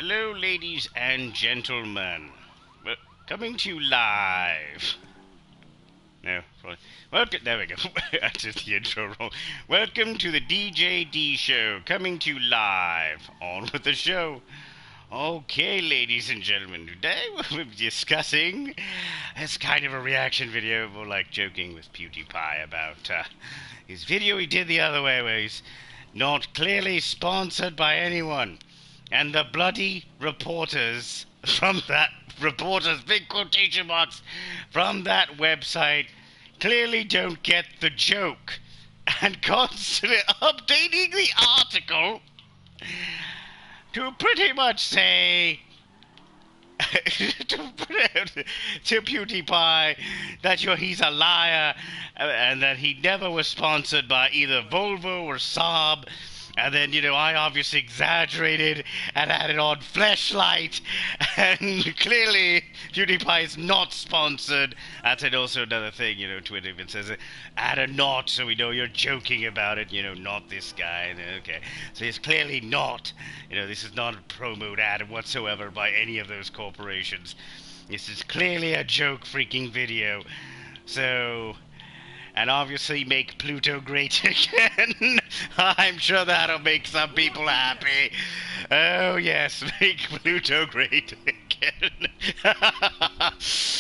Hello, ladies and gentlemen. Well, coming to you live. No, welcome. There we go. I did the intro wrong. Welcome to the DJD show. Coming to you live. On with the show. Okay, ladies and gentlemen. Today we'll be discussing. It's kind of a reaction video, more like joking with Pewdiepie about his video he did the other way, where he's not clearly sponsored by anyone. And the bloody reporters from that big quotation marks, from that website clearly don't get the joke and constantly updating the article to pretty much say to Pewdiepie that he's a liar and that he never was sponsored by either Volvo or SAAB. And then, I obviously exaggerated and added on Fleshlight. And clearly, Pewdiepie is not sponsored. That's also another thing, Twitter even says it. Add a not so we know you're joking about it. Not this guy. Okay. So he's clearly not. This is not a promo ad whatsoever by any of those corporations. This is clearly a joke freaking video. So... and obviously make Pluto great again. I'm sure that'll make some people happy. Oh yes, make Pluto great again.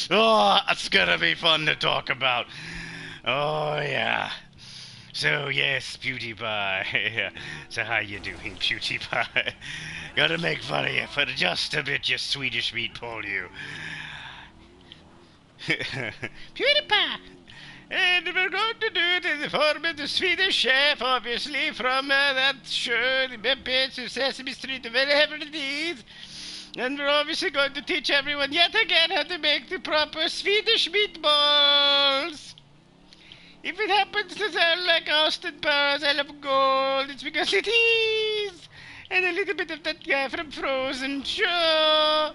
Oh, it's gonna be fun to talk about. Oh yeah. So yes, Pewdiepie. So how you doing, Pewdiepie? Gotta make fun of you for just a bit, you Swedish meatball, you. Pewdiepie! And we're going to do it in the form of the Swedish chef, obviously, from that show, the Beds of Sesame Street, wherever it is. And we're obviously going to teach everyone yet again how to make the proper Swedish meatballs. If it happens to sound like Austin Powers, I love gold, it's because it is. And a little bit of that guy from Frozen, sure.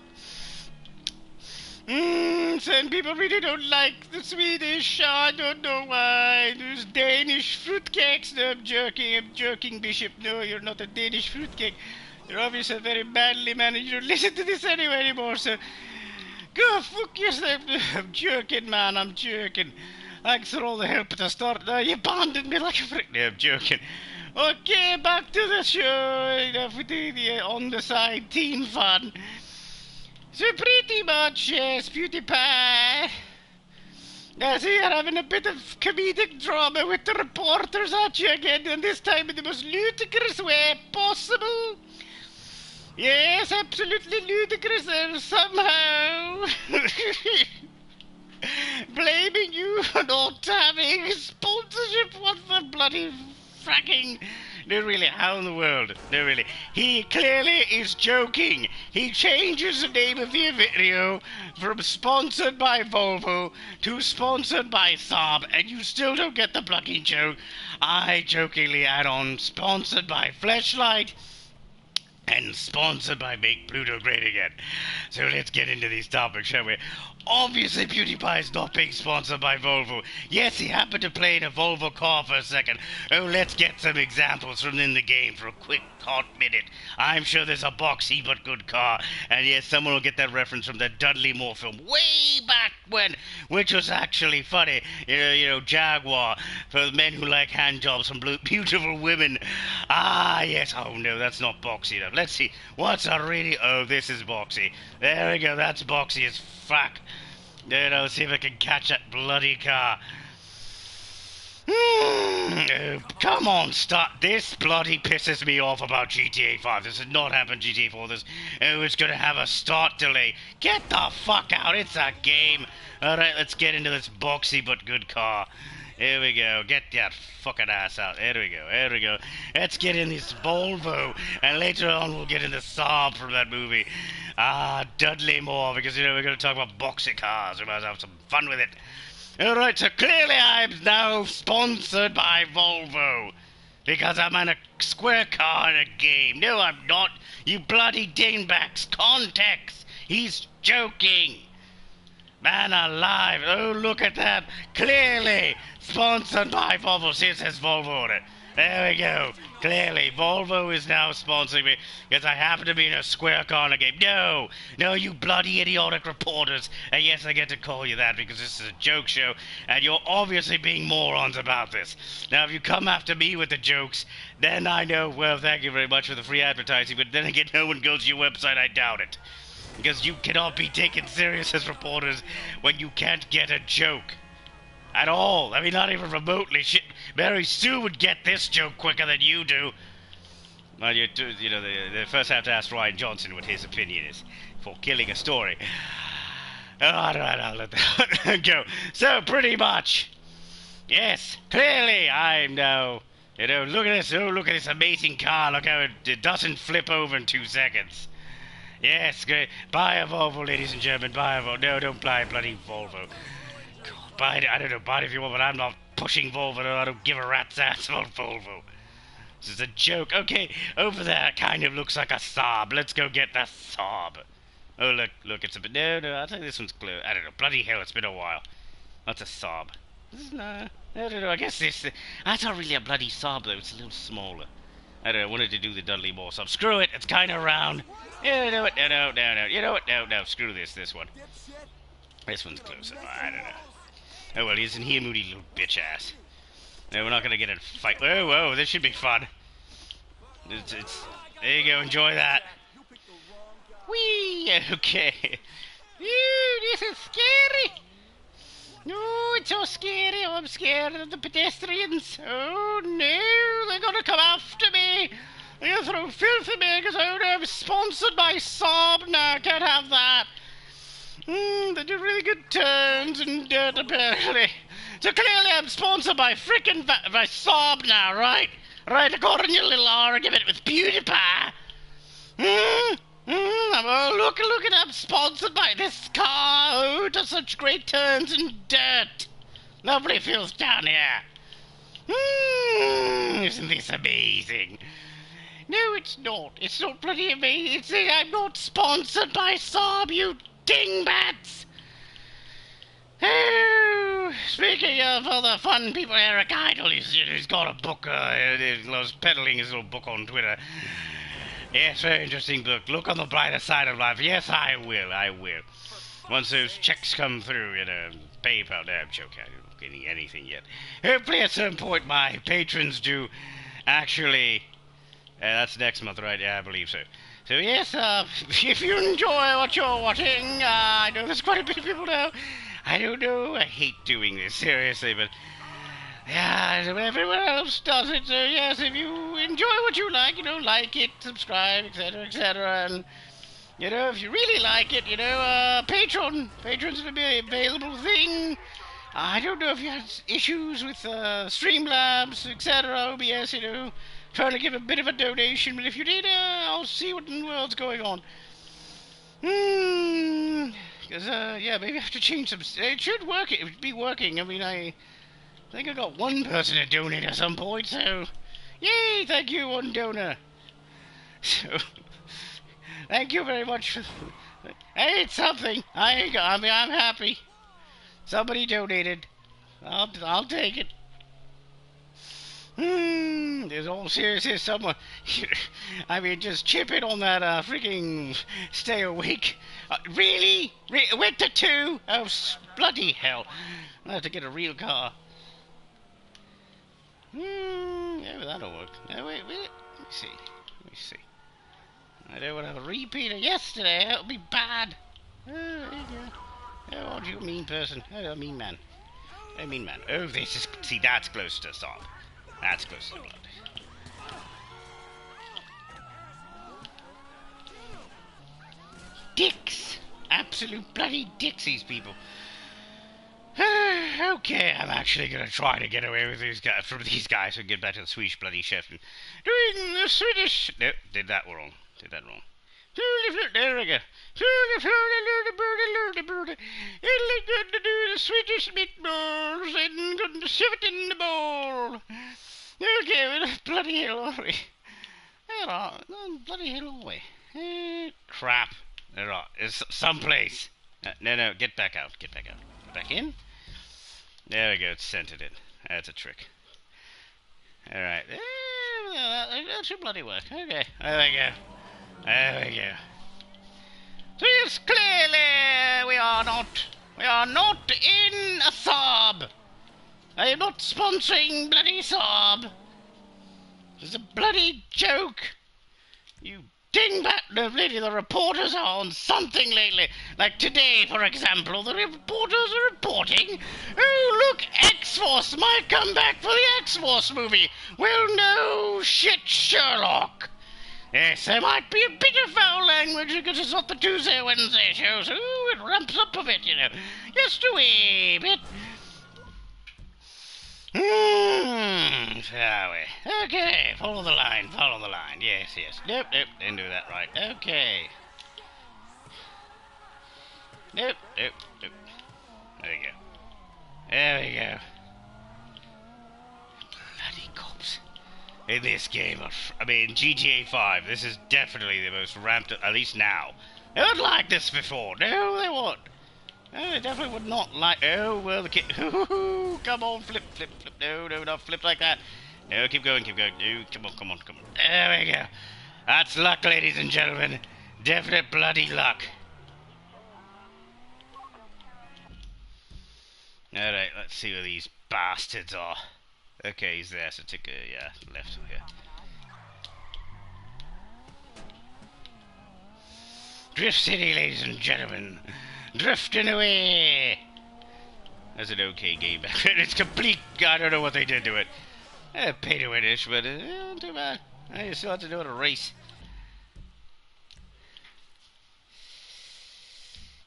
Some people really don't like the Swedish. I don't know why. There's Danish fruitcakes. No, I'm joking, Bishop. No, you're not a Danish fruitcake. You're obviously very badly managed. You don't listen to this anyway anymore, so go fuck yourself. I'm joking, man. I'm joking. Thanks for all the help at the start. You abandoned me like a frick. No, I'm joking. Okay, back to the show. Enough with the on the side team fun. So pretty much, yes, Pewdiepie. So you're having a bit of comedic drama with the reporters at you again, and this time in the most ludicrous way possible. Yes, absolutely ludicrous, and somehow blaming you for not having sponsorship. What the bloody fracking... No, really, how in the world? No, really. He clearly is joking. He changes the name of the video from sponsored by Volvo to sponsored by SAAB, and you still don't get the bloody joke. I jokingly add on sponsored by Fleshlight and sponsored by Make Pluto Great Again. So let's get into these topics, shall we? Obviously, Pewdiepie is not being sponsored by Volvo. Yes, he happened to play in a Volvo car for a second. Oh, let's get some examples from in the game for a quick, hot minute. I'm sure there's a boxy but good car. And yes, someone will get that reference from the Dudley Moore film way back when, which was actually funny. Jaguar, for the men who like hand jobs from beautiful women. Ah, yes. Oh, no, that's not boxy enough. Let's see. What's a really... Oh, this is boxy. There we go. That's boxy as fuck. Let's see if I can catch that bloody car. Oh, come on, stop. This bloody pisses me off about GTA 5. This has not happened in GTA 4. It's going to have a start delay. Get the fuck out. It's a game. Alright, let's get into this boxy but good car. Here we go. Get that fucking ass out. There we go. Let's get in this Volvo. And later on we'll get into SAAB from that movie. Dudley Moore. Because, we're going to talk about boxy cars. We might have some fun with it. Alright, so clearly I'm now sponsored by Volvo. Because I'm in a square car in a game. No, I'm not. You bloody dingbats. Context. He's joking. Man alive. Oh, look at that. Clearly sponsored by Volvo. See, it says Volvo on it. There we go. Clearly, Volvo is now sponsoring me because I happen to be in a Square Corner game. No, no, you bloody idiotic reporters. And yes, I get to call you that because this is a joke show, and you're obviously being morons about this. Now, if you come after me with the jokes, then I know, well, thank you very much for the free advertising, but then again, no one goes to your website, I doubt it. Because you cannot be taken serious as reporters when you can't get a joke. At all. I mean, not even remotely. Shit, Mary Sue would get this joke quicker than you do. Well, you know, they first have to ask Ryan Johnson what his opinion is for killing a story. Alright, I'll let that go. So, pretty much, yes, clearly I'm now, you know, look at this, oh, look at this amazing car, look how it doesn't flip over in 2 seconds. Yes, great. Buy a Volvo, ladies and gentlemen, buy a Volvo. No, don't buy a bloody Volvo. Buy it, I don't know, buy it if you want, but I'm not pushing Volvo. I don't give a rat's ass about Volvo. This is a joke. Okay, over there kind of looks like a SAAB. Let's go get the SAAB. Oh, look, it's a bit... No, I think this one's clear. I don't know, bloody hell, it's been a while. That's a SAAB. This is not... I don't know, I guess this... That's not really a bloody SAAB, though. It's a little smaller. I don't know, I wanted to do the Dudley Moore SAAB. Screw it, it's kind of round. Yeah, you know what, no. You know what, no, screw this one. This one's closer. I don't know. Oh, well, isn't he a moody little bitch ass? No, we're not gonna get in a fight. Whoa, this should be fun. It's there you go, enjoy that. Whee! Okay. Ooh, this is scary. No, it's so scary. Oh, I'm scared of the pedestrians. Oh, no, they're gonna come after me. They're gonna throw filth at me because, oh, no, I'm sponsored by SAAB. No, I can't have that. They do really good turns and dirt, apparently. So clearly I'm sponsored by frickin' by SAAB now, right? Right, according to your little argument with Pewdiepie. Oh, look at I'm sponsored by this car. Oh, it does such great turns and dirt. Lovely feels down here. Isn't this amazing? No, it's not. It's not bloody amazing. I'm not sponsored by SAAB, you dingbats! Oh, speaking of other fun people, Eric Idle, he's got a book, he loves peddling his little book on Twitter. Yes, very interesting book. Look on the brighter side of life. Yes, I will. Once those checks come through, you know, PayPal, no, I'm joking, I'm not getting anything yet. Hopefully at some point my patrons do actually, that's next month, right? Yeah, I believe so. So yes, if you enjoy what you're watching, I know there's quite a bit of people now. I don't know, I hate doing this, seriously, but yeah, everyone else does it. So yes, if you enjoy what you like, you know, like it, subscribe, etc., and you know, if you really like it, you know, Patreon's gonna be an available thing. I don't know if you had issues with Streamlabs, etc., OBS, you know, trying to give a bit of a donation, but if you did, I'll see what in the world's going on. Because, yeah, maybe I have to change some... It should work, it would be working. I mean, I think I got one person to donate at some point, so... Yay, thank you, one donor. So, thank you very much for... Hey, it's something. I'm happy. Somebody donated. I'll take it. There's all seriousness, someone. I mean, just chip in on that freaking stay awake. Really? Went to 2? Oh, bloody hell. I have to get a real car. Yeah, that'll work. No, wait. Let me see. I don't want to have a repeat of yesterday. That'll be bad. There you go. Oh, aren't you a mean person? Oh, a mean man. Oh, mean man. Oh, this is... See, that's close to stop. That's close to the blood. Dicks! Absolute bloody dicks, these people. Okay, I'm actually gonna try to get away with these guys and get back to the Swedish bloody chef and doing the Swedish... No, did that wrong. There we go. The Swedish meatballs and gonna shove it in the bowl. Okay, well, bloody hell are we? Bloody hell are we? Crap. There are. It's someplace. No, get back out. Get back in. There we go, it's sent it in. That's a trick. Alright. That should bloody work. Okay. There we go. There we go. So yes, clearly we are not in a SAAB. I am not sponsoring bloody SAAB. It's a bloody joke. You dingbat, lately the reporters are on something lately. Like today, for example, the reporters are reporting, oh look, X-Force might come back for the X-Force movie. Well, no shit, Sherlock. Yes, there might be a bit of foul language because it's not the Tuesday, Wednesday show, so it ramps up a bit, you know. Just a wee bit. Shall we? Okay, follow the line, follow the line. Yes, yes. Nope, didn't do that right. Okay. Nope. There we go. There we go. Bloody cops. In this game, I mean, GTA 5, this is definitely the most ramped up, at least now. They weren't like this before. No, they weren't. No, they definitely would not like... Oh, well, the kid... Come on, flip. No, not flip like that. No, keep going. No, come on. There we go. That's luck, ladies and gentlemen. Definite bloody luck. Alright, let's see where these bastards are. Okay, he's there, so take a, left here. Drift City, ladies and gentlemen. Drifting away. That's an okay game back then. It's complete. I don't know what they did to it. Pay to win-ish, but not too bad. You still have to do it a race.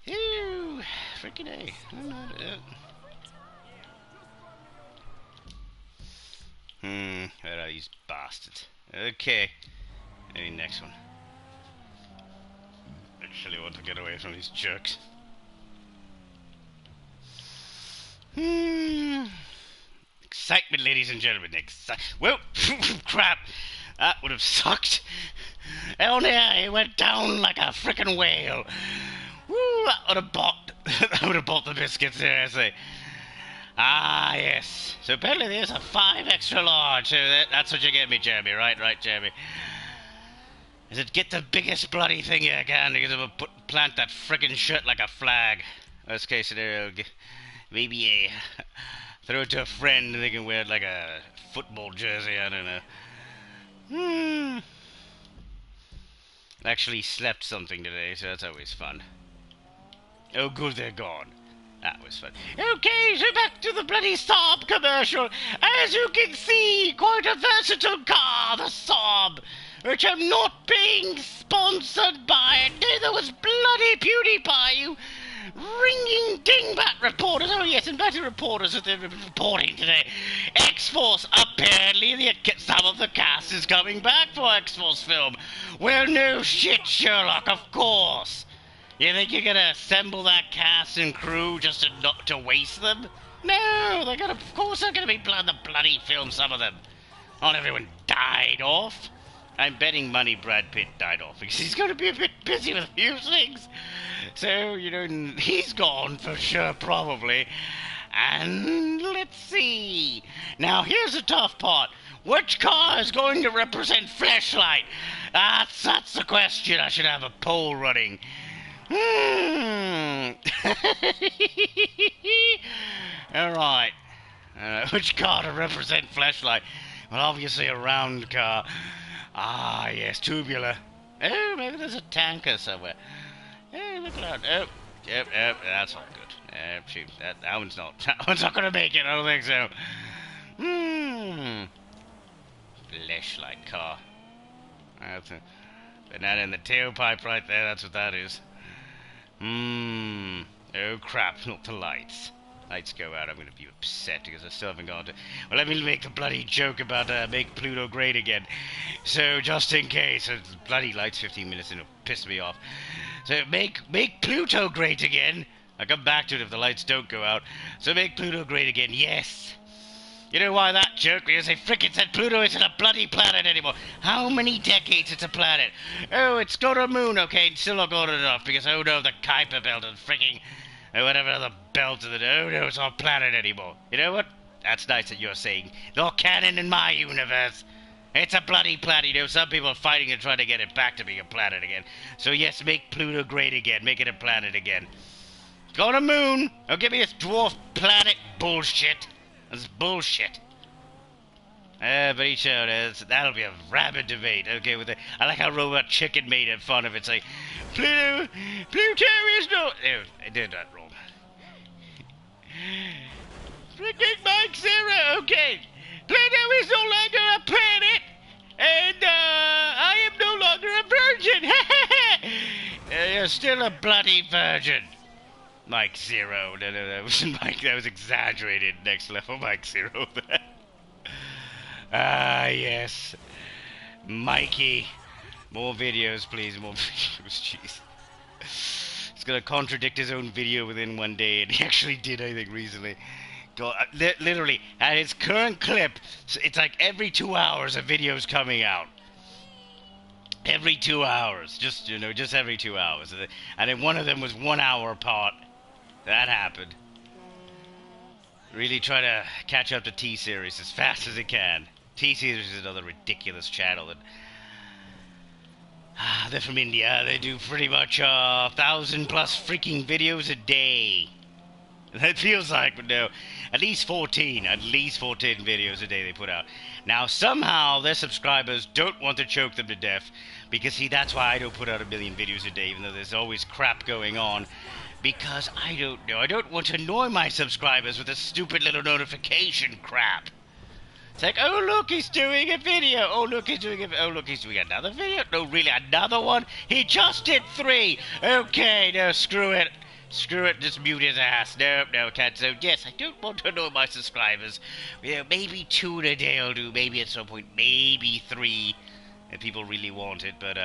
Ew, freaking A. I'm not it. Where are these bastards? Okay. Maybe next one. Actually want to get away from these jerks. Excitement, ladies and gentlemen. Well, crap. That would have sucked. Hell yeah, he went down like a frickin' whale. Woo, that would have bought the biscuits, seriously. Ah, yes. So apparently there's a 5 extra large. So that's what you get me, Jeremy. Right, Jeremy. Is it get the biggest bloody thing you can because it'll plant that frickin' shit like a flag. Worst case scenario, maybe throw it to a friend and they can wear it like a football jersey, I don't know. Actually slept something today, so that's always fun. Oh good, they're gone. That was fun. Okay, so back to the bloody SAAB commercial. As you can see, quite a versatile car, the SAAB, which I'm not being sponsored by. Neither was bloody Pewdiepie, you ringing dingbat reporters. Oh yes, invited reporters that they're reporting today. X-Force, apparently some of the cast is coming back for X-Force film. Well, no shit, Sherlock, of course. You think you're gonna assemble that cast and crew just to waste them? No, of course they're gonna be bloody film, some of them. Not everyone died off. I'm betting money Brad Pitt died off because he's going to be a bit busy with a few things. So, you know, he's gone for sure, probably. And let's see. Now, here's the tough part. Which car is going to represent Fleshlight? That's the question. I should have a poll running. Alright. Which car to represent Fleshlight? Well, obviously a round car. Ah, yes, tubular. Oh, maybe there's a tanker somewhere. Hey, look at that. Oh, yep, that's all good. Shoot, that one's not gonna make it, I don't think so. Fleshlight car. Banana in the tailpipe right there, that's what that is. Oh crap, not the lights. Lights go out, I'm going to be upset because I still haven't gone to... Well, let me make the bloody joke about make Pluto great again. So, just in case, bloody lights 15 minutes in, it'll piss me off. So, make Pluto great again. I'll come back to it if the lights don't go out. So, make Pluto great again, yes. You know why that joke? Because they frickin' said Pluto isn't a bloody planet anymore. How many decades it's a planet? Oh, it's got a moon, okay, it's still not got enough because, oh no, the Kuiper belt and frickin'... Or whatever the belt of the... Oh no, it's not a planet anymore. You know what? That's nice that you're saying. No canon in my universe. It's a bloody planet. You know, some people are fighting and trying to get it back to being a planet again. So yes, make Pluto great again. Make it a planet again. Go to the moon. Don't give me this dwarf planet bullshit. That's bullshit. But he showed us. That'll be a rabid debate. Okay, with it. I like how Robot Chicken made it fun of it. It's like, Pluto is no... Oh, I did that wrong. Freaking Mike Zero. Okay. Pluto is no longer a planet. And, I am no longer a virgin. You're still a bloody virgin. Mike Zero. No, that wasn't Mike. That was exaggerated. Next level Mike Zero. Ah, yes. Mikey. More videos, please. More videos. Jeez. He's gonna contradict his own video within one day, and he actually did, I think, recently. God, literally, at his current clip, it's like every 2 hours a video's coming out. Every 2 hours. Just, you know, just every 2 hours. And then one of them was 1 hour apart. That happened. Really try to catch up to T-Series as fast as it can. T-Series is another ridiculous channel that... they're from India. They do pretty much 1,000 plus freaking videos a day. It feels like, but no, at least 14 videos a day they put out. Now, somehow, their subscribers don't want to choke them to death, because, see, that's why I don't put out 1 million videos a day, even though there's always crap going on, because I don't know, I don't want to annoy my subscribers with this stupid little notification crap. It's like, oh, look, he's doing a video. Oh, look, he's doing another video. No, really, another one? He just did 3. Okay, no, screw it. Screw it, just mute his ass. No, can't. So, yes, I don't want to annoy my subscribers. You know, maybe 2 in a day I'll do. Maybe at some point, maybe 3. If people really want it. But,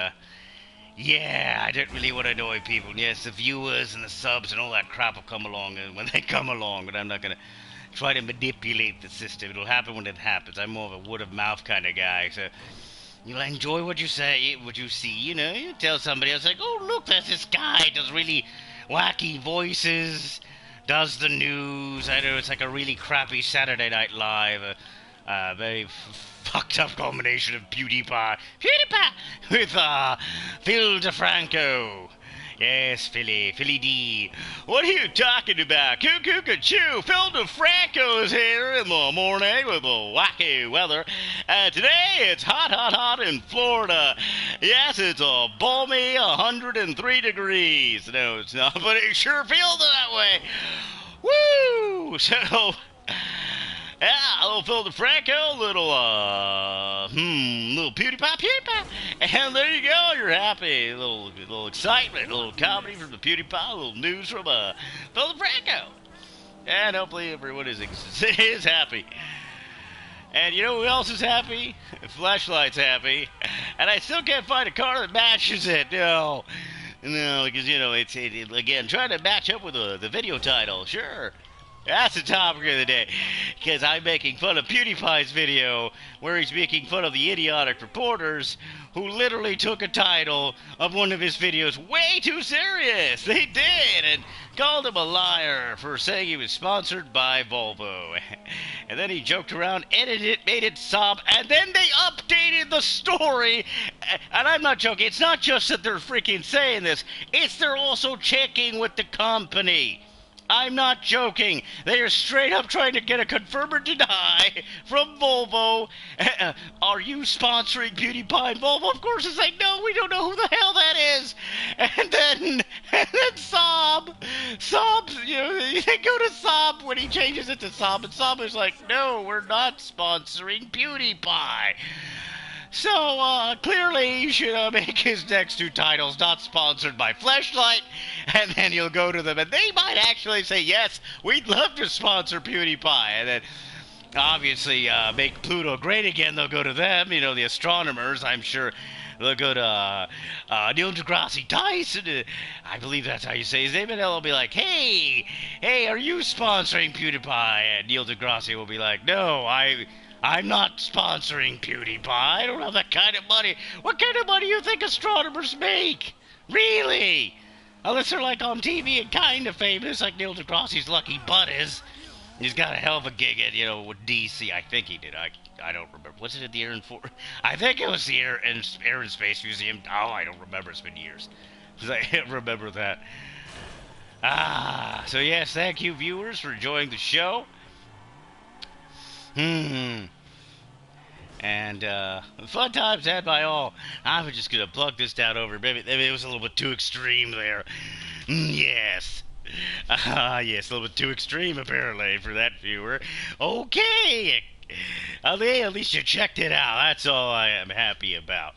yeah, I don't really want to annoy people. Yes, the viewers and the subs and all that crap will come along when they come along. But I'm not going to try to manipulate the system. It'll happen when it happens. I'm more of a word-of-mouth kind of guy. So, you'll enjoy what you say, what you see. You know, you tell somebody else, like, oh, look, there's this guy. Does really... wacky voices, does the news. I know it's like a really crappy Saturday Night Live, very fucked up combination of Pewdiepie with Phil DeFranco. Yes, Philly D. What are you talking about? Cuckoo-ca-choo. Phil DeFranco is here in the morning with the wacky weather. Today it's hot in Florida. Yes, it's a balmy 103 degrees. No, it's not, but it sure feels that way. Woo! So... yeah, a little Phil DeFranco, little Pewdiepie, and there you go, you're happy, a little excitement, a little comedy from the Pewdiepie, a little news from Phil DeFranco, and hopefully everyone is happy. And you know who else is happy? Fleshlight's happy, and I still can't find a car that matches it. No, because you know it's again trying to match up with the video title, sure. That's the topic of the day, because I'm making fun of PewDiePie's video where he's making fun of the idiotic reporters who literally took a title of one of his videos way too serious. They did, and called him a liar for saying he was sponsored by Volvo. And then he joked around, edited it, made it SAAB, and then they updated the story. And I'm not joking, it's not just that they're freaking saying this, it's they're also checking with the company. I'm not joking. They are straight up trying to get a confirm or deny from Volvo. Are you sponsoring PewDiePie and Volvo? Of course, it's like, no, we don't know who the hell that is. And then SAAB, you know, they go to SAAB when he changes it to SAAB, and SAAB is like, no, we're not sponsoring PewDiePie. So, clearly, he should make his next 2 titles not sponsored by Fleshlight, and then you'll go to them, and they might actually say, yes, we'd love to sponsor PewDiePie, and then, obviously, make Pluto great again, they'll go to them, you know, the astronomers, I'm sure. They'll go to Neil deGrasse Tyson, I believe that's how you say his name, and they'll be like, hey, are you sponsoring PewDiePie? And Neil deGrasse will be like, no, I'm not sponsoring PewDiePie. I don't have that kind of money. What kind of money do you think astronomers make? Really? Unless they're like on TV and kind of famous, like Neil deGrasse's Lucky Butt is. He's got a hell of a gig at, with DC. I think he did. I don't remember. Was it at the Air and Force? I think it was the Air and Space Museum. Oh, I don't remember. It's been years. I can't remember that. So yes, thank you, viewers, for enjoying the show. And fun times had by all. I'm just gonna plug this down over. Maybe it was a little bit too extreme there. Yes. Yes, a little bit too extreme apparently for that viewer. Okay. At least you checked it out. That's all I am happy about.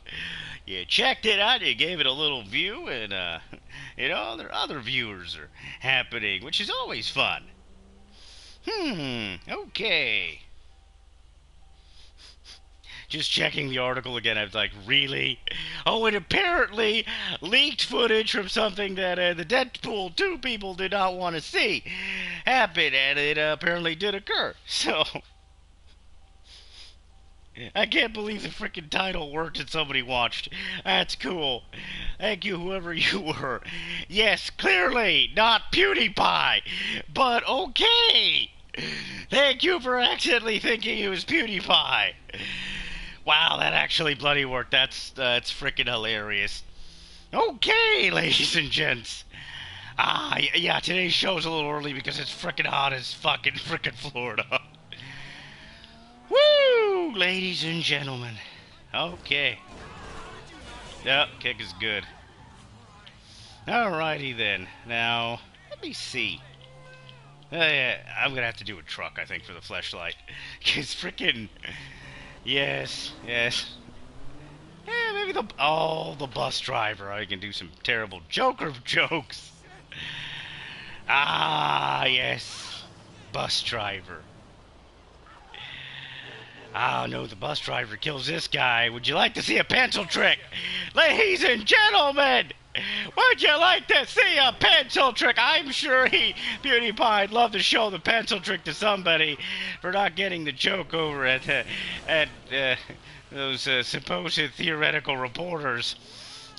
You checked it out, you gave it a little view, and other viewers are happening, which is always fun. Okay. Just checking the article again, I was like, really? Oh, and apparently leaked footage from something that the Deadpool 2 people did not want to see happen, and it apparently did occur. So, I can't believe the freaking title worked and somebody watched. That's cool. Thank you, whoever you were. Yes, clearly not PewDiePie, but okay. Thank you for accidentally thinking it was PewDiePie. Wow, that actually bloody worked. That's freaking hilarious. Okay, ladies and gents. Yeah, today's show's a little early because it's freaking hot as fucking freaking Florida. Woo, ladies and gentlemen. Okay. Yep, kick is good. Alrighty then. Now, let me see. Yeah, I'm gonna have to do a truck, I think, for the Fleshlight. Cause freaking... Yes. Yeah, maybe the bus driver. I can do some terrible Joker jokes. Yes. Bus driver. Oh, no, the bus driver kills this guy. Would you like to see a pencil trick? Ladies and gentlemen, would you like to see a pencil trick? I'm sure PewDiePie'd love to show the pencil trick to somebody for not getting the joke over at those supposed theoretical reporters.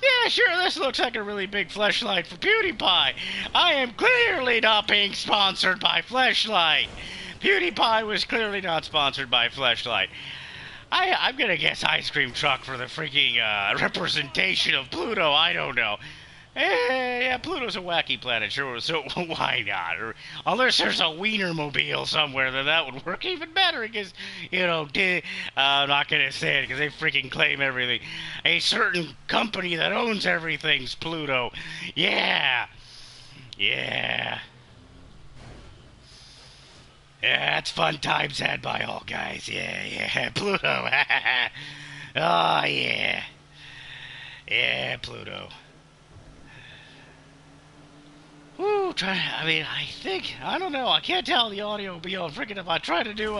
Yeah, sure, this looks like a really big Fleshlight for PewDiePie. I am clearly not being sponsored by Fleshlight. PewDiePie was clearly not sponsored by Fleshlight. I'm gonna guess ice cream truck for the freaking representation of Pluto. I don't know. Yeah, Pluto's a wacky planet, sure, so why not? Or, unless there's a Wienermobile somewhere, then that would work even better, because, I'm not gonna say it, because they freaking claim everything. A certain company that owns everything's Pluto. Yeah. Yeah, it's fun times had by all, guys. Yeah, Pluto. Oh, yeah. Yeah, Pluto. Woo, I don't know. I can't tell the audio will be on freaking if I try to do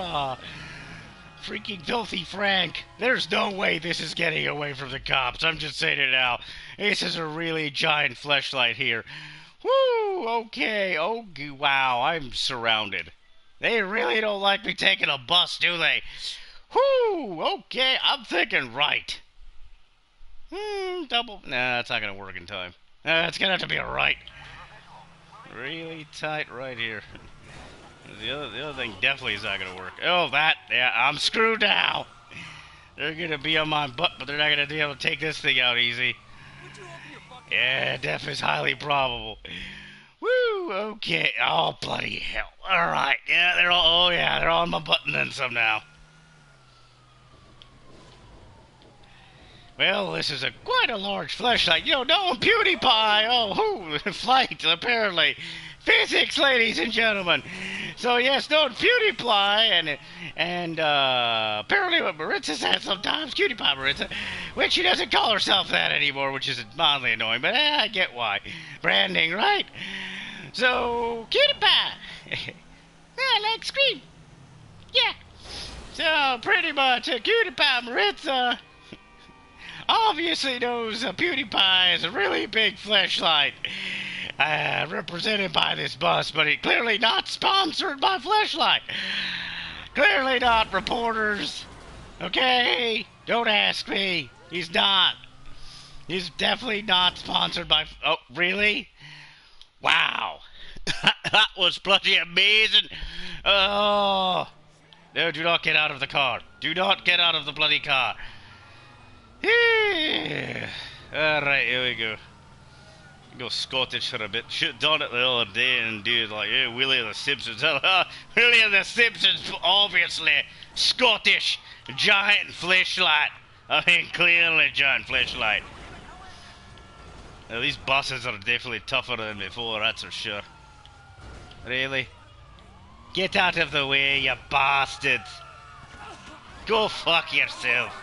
freaking Filthy Frank. There's no way this is getting away from the cops. I'm just saying it now. This is a really giant Fleshlight here. Woo, okay. Oh, wow, I'm surrounded. They really don't like me taking a bus, do they? Whoo! Okay, I'm thinking right. Double. Nah, it's not gonna work in time. It's gonna have to be a right. Really tight right here. The other thing definitely is not gonna work. Oh, yeah, I'm screwed now. They're gonna be on my butt, but they're not gonna be able to take this thing out easy. Yeah, death is highly probable. Woo, okay. Oh, bloody hell. Alright, yeah, they're on my button and some now. Well, this is quite a large Fleshlight. No PewDiePie. Oh, flight, apparently. Physics, ladies and gentlemen. So, yes, no PewDiePie, and apparently what Maritza says sometimes, PewDiePie Maritza, which she doesn't call herself that anymore, which is mildly annoying, but I get why. Branding, right? So, PewDiePie. I like Scream. Yeah. So, pretty much, PewDiePie Maritza obviously knows PewDiePie is a really big Fleshlight. Represented by this bus, but he clearly not sponsored by Fleshlight. Clearly not reporters. Okay? Don't ask me. He's not. He's definitely not sponsored by... Oh, really? Wow. That was bloody amazing. Oh. No, do not get out of the car. Do not get out of the bloody car. Alright, here we go. Go Scottish for a bit. Should have done it the other day and do it like, yeah, Willie of the Simpsons. Willie of the Simpsons, obviously. Scottish. Giant fleshlight. I mean, clearly giant fleshlight. Now, these buses are definitely tougher than before, that's for sure. Really? Get out of the way, you bastards. Go fuck yourself.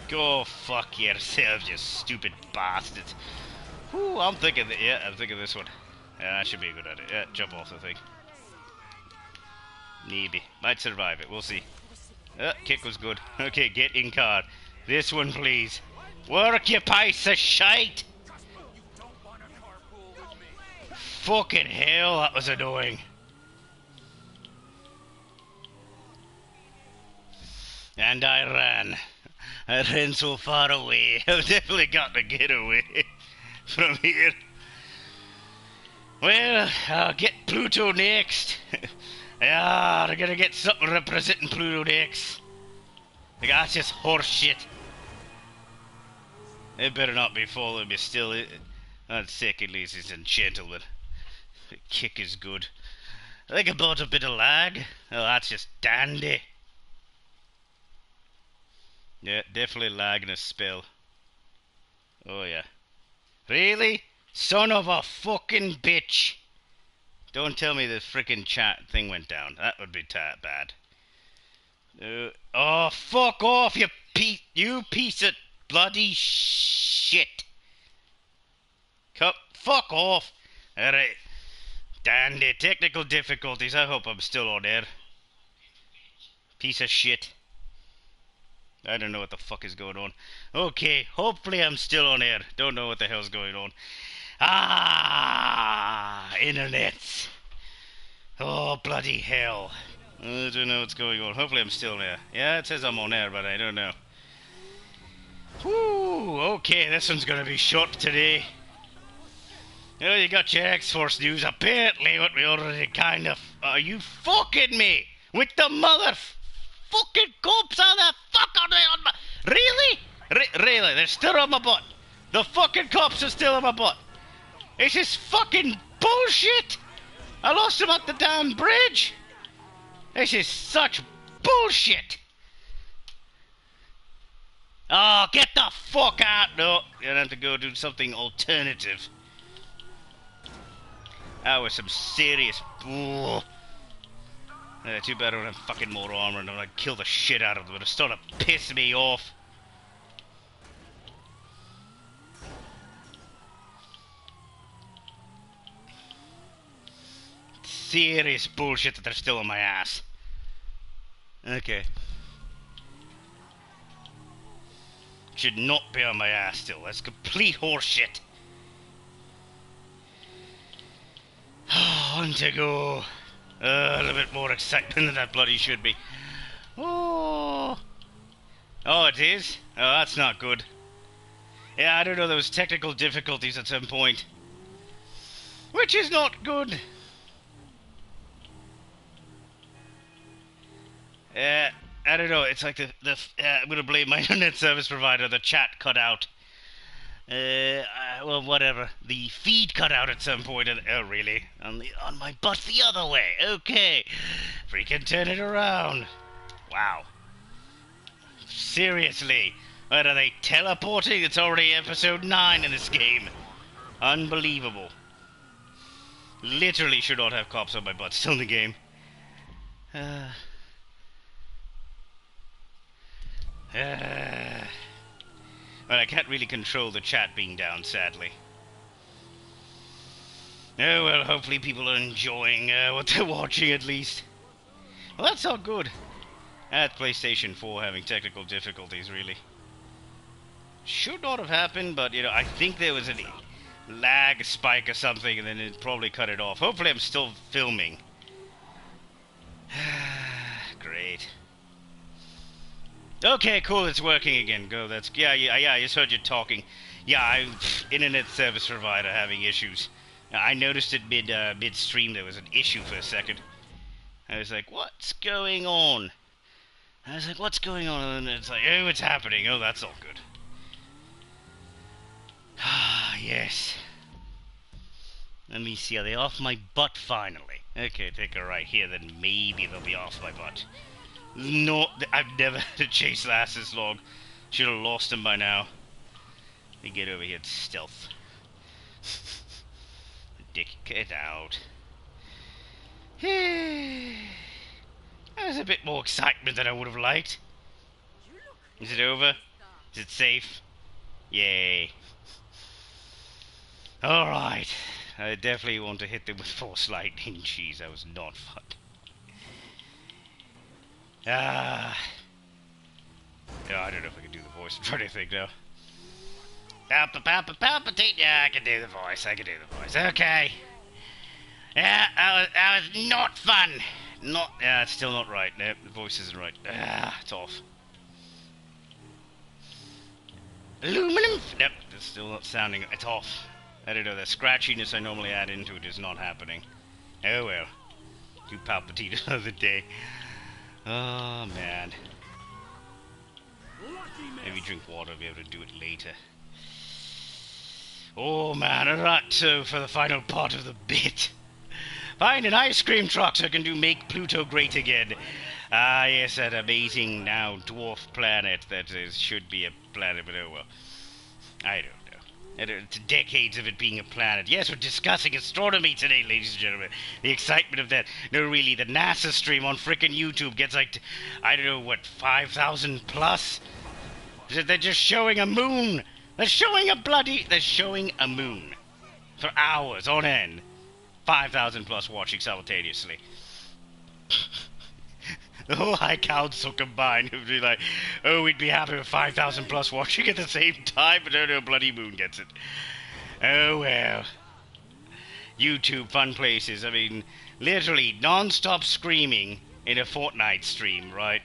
Go fuck yourself, you stupid bastards. Ooh, I'm thinking this one. Yeah, that should be a good idea. Yeah, jump off the thing. Maybe. Might survive it, we'll see. Kick was good. Okay, get in car. This one, please. Work, you piece of shite! Fucking hell, that was annoying. And I ran. I ran so far away. I've definitely got to get away from here. Well, I'll get Pluto next. Yeah, they're gonna get something representing Pluto next. Like, that's just horse shit. They better not be following me still. That's sick, ladies and gentlemen. The kick is good. I think about a bit of lag. Oh, that's just dandy. Yeah, definitely lagging a spell. Oh yeah. Really? Son of a fucking bitch. Don't tell me the frickin' chat thing went down. That would be bad. Oh, fuck off, you piece of bloody shit. Fuck off. Alright. Dandy. Technical difficulties. I hope I'm still on air. Piece of shit. I don't know what the fuck is going on. Okay, hopefully I'm still on air. Don't know what the hell's going on. Internet. Oh, bloody hell. I don't know what's going on. Hopefully I'm still there. Yeah, it says I'm on air, but I don't know. Whew, okay, this one's gonna be short today. Well, you got your X-Force news. Apparently, what we already kind of... Are you fucking me? With the mother... fucking cops, how the fuck are they on my... Really? Really? They're still on my butt. The fucking cops are still on my butt. This is fucking bullshit. I lost them at the damn bridge. This is such bullshit. Oh, get the fuck out. No, you're gonna have to go do something alternative. That was some serious... Ooh. Yeah, too bad I don't have fucking more armor and I'm gonna kill the shit out of them. It's starting to piss me off. Serious bullshit that they're still on my ass. Okay. Should not be on my ass still. That's complete horseshit. On to go. A little bit more excitement than that bloody should be. Oh, it is? Oh, that's not good. Yeah, I don't know, there was technical difficulties at some point. Which is not good. I don't know, it's like I'm gonna blame my internet service provider, the chat cut out. Well, whatever. The feed cut out at some point. Oh, really? On my butt the other way. Okay. Freaking turn it around. Wow. Seriously. What, are they teleporting? It's already episode 9 in this game. Unbelievable. Literally should not have cops on my butt still in the game. Well, I can't really control the chat being down, sadly. Oh, well, hopefully people are enjoying what they're watching, at least. Well, that's all good. At PlayStation 4 having technical difficulties, really. Should not have happened, but, you know, I think there was a lag spike or something, and then it probably cut it off. Hopefully I'm still filming. Great. Okay, cool, it's working again. Go, yeah, I just heard you talking. Yeah, internet service provider having issues. I noticed it mid-stream there was an issue for a second. I was like, what's going on? What's going on? And it's like, oh, it's happening. Oh, that's all good. Ah, yes. Let me see, are they off my butt finally? Okay, take a right here, then maybe they'll be off my butt. No, I've never had to chase Lass this long. Should have lost him by now. Let me get over here, it's stealth. Dick, get out. That was a bit more excitement than I would have liked. Is it over? Is it safe? Yay. Alright. I definitely want to hit them with force lightning. Jeez, that was not fun. Ah. Yeah, I don't know if I can do the voice. I'm trying to think now. Palpitate. Yeah, I can do the voice. Okay. Yeah, that was not fun. Yeah, it's still not right. Nope, the voice isn't right. It's off. Aluminum. Nope, it's still not sounding. It's off. I don't know. The scratchiness I normally add into it is not happening. Oh well. Do Palpatine another day. Oh man. Maybe drink water. I'll be able to do it later. Oh man, alright, so for the final part of the bit. Find an ice cream truck so I can make Pluto great again. Ah, yes, that amazing now dwarf planet that should be a planet, but oh well. I don't know. It's decades of it being a planet. Yes, we're discussing astronomy today, ladies and gentlemen. The excitement of that. No, really, the NASA stream on frickin' YouTube gets like, I don't know, what, 5,000 plus? They're just showing a moon. They're showing a moon for hours on end. 5,000 plus watching simultaneously. The whole High Council combined would be like, oh, we'd be happy with 5,000 plus watching at the same time, but no, bloody moon gets it. Oh well. YouTube, fun places. I mean, literally non-stop screaming in a Fortnite stream, right?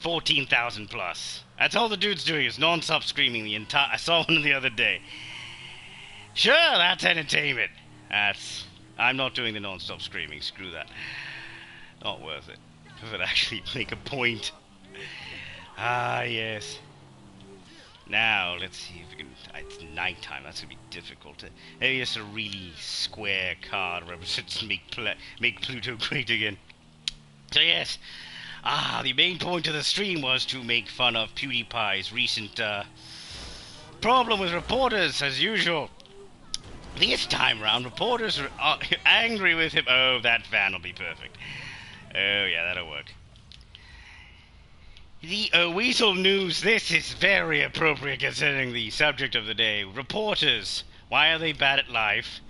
14,000 plus. That's all the dude's doing is non-stop screaming the entire... I saw one the other day. Sure, that's entertainment. I'm not doing the non-stop screaming. Screw that. Not worth it. If it actually make a point. Ah, yes. Now, let's see if we can... It's nighttime. That's going to be difficult. Maybe just a really square card represents make Pluto great again. So, yes... the main point of the stream was to make fun of PewDiePie's recent problem with reporters, as usual. This time round, reporters are angry with him. Oh, that fan will be perfect. Oh, yeah, that'll work. The Weasel News, this is very appropriate considering the subject of the day. Reporters, why are they bad at life?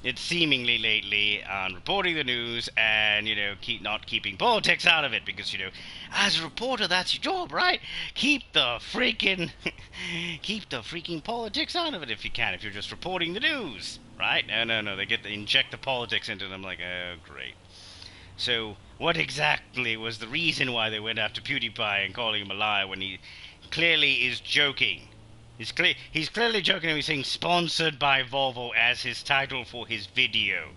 It's seemingly lately on reporting the news and, not keeping politics out of it. Because, as a reporter, that's your job, right? Keep the freaking politics out of it if you can, if you're just reporting the news, right? No, they inject the politics into them like, oh, great. So, what exactly was the reason why they went after PewDiePie and calling him a liar when he clearly is joking? He's clearly joking and he's saying sponsored by Volvo as his title for his video.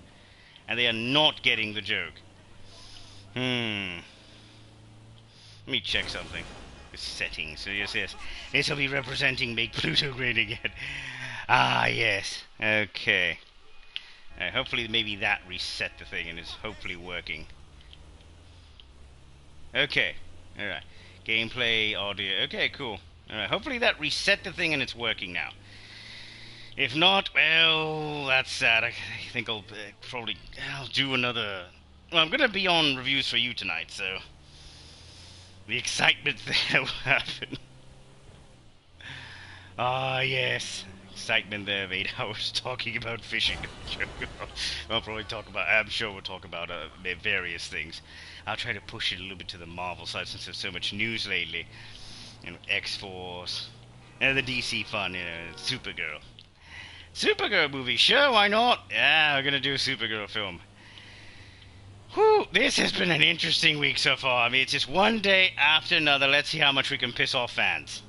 And they are not getting the joke. Let me check something. The settings. So yes. This will be representing Make Pluto Great Again. Ah, yes. Okay. Hopefully maybe that reset the thing and is hopefully working. Okay. Alright. Gameplay, audio. Okay, cool. Alright, hopefully that reset the thing and it's working now. If not, well, that's sad. I think I'll do another... Well, I'm going to be on reviews for you tonight, so... The excitement there will happen. Ah, yes. Excitement there of 8 hours talking about fishing. I'm sure we'll talk about various things. I'll try to push it a little bit to the Marvel side since there's so much news lately. X-Force, and the DC fun, Supergirl. Supergirl movie, sure, why not? Yeah, we're gonna do a Supergirl film. Whew, this has been an interesting week so far. I mean, it's just one day after another. Let's see how much we can piss off fans.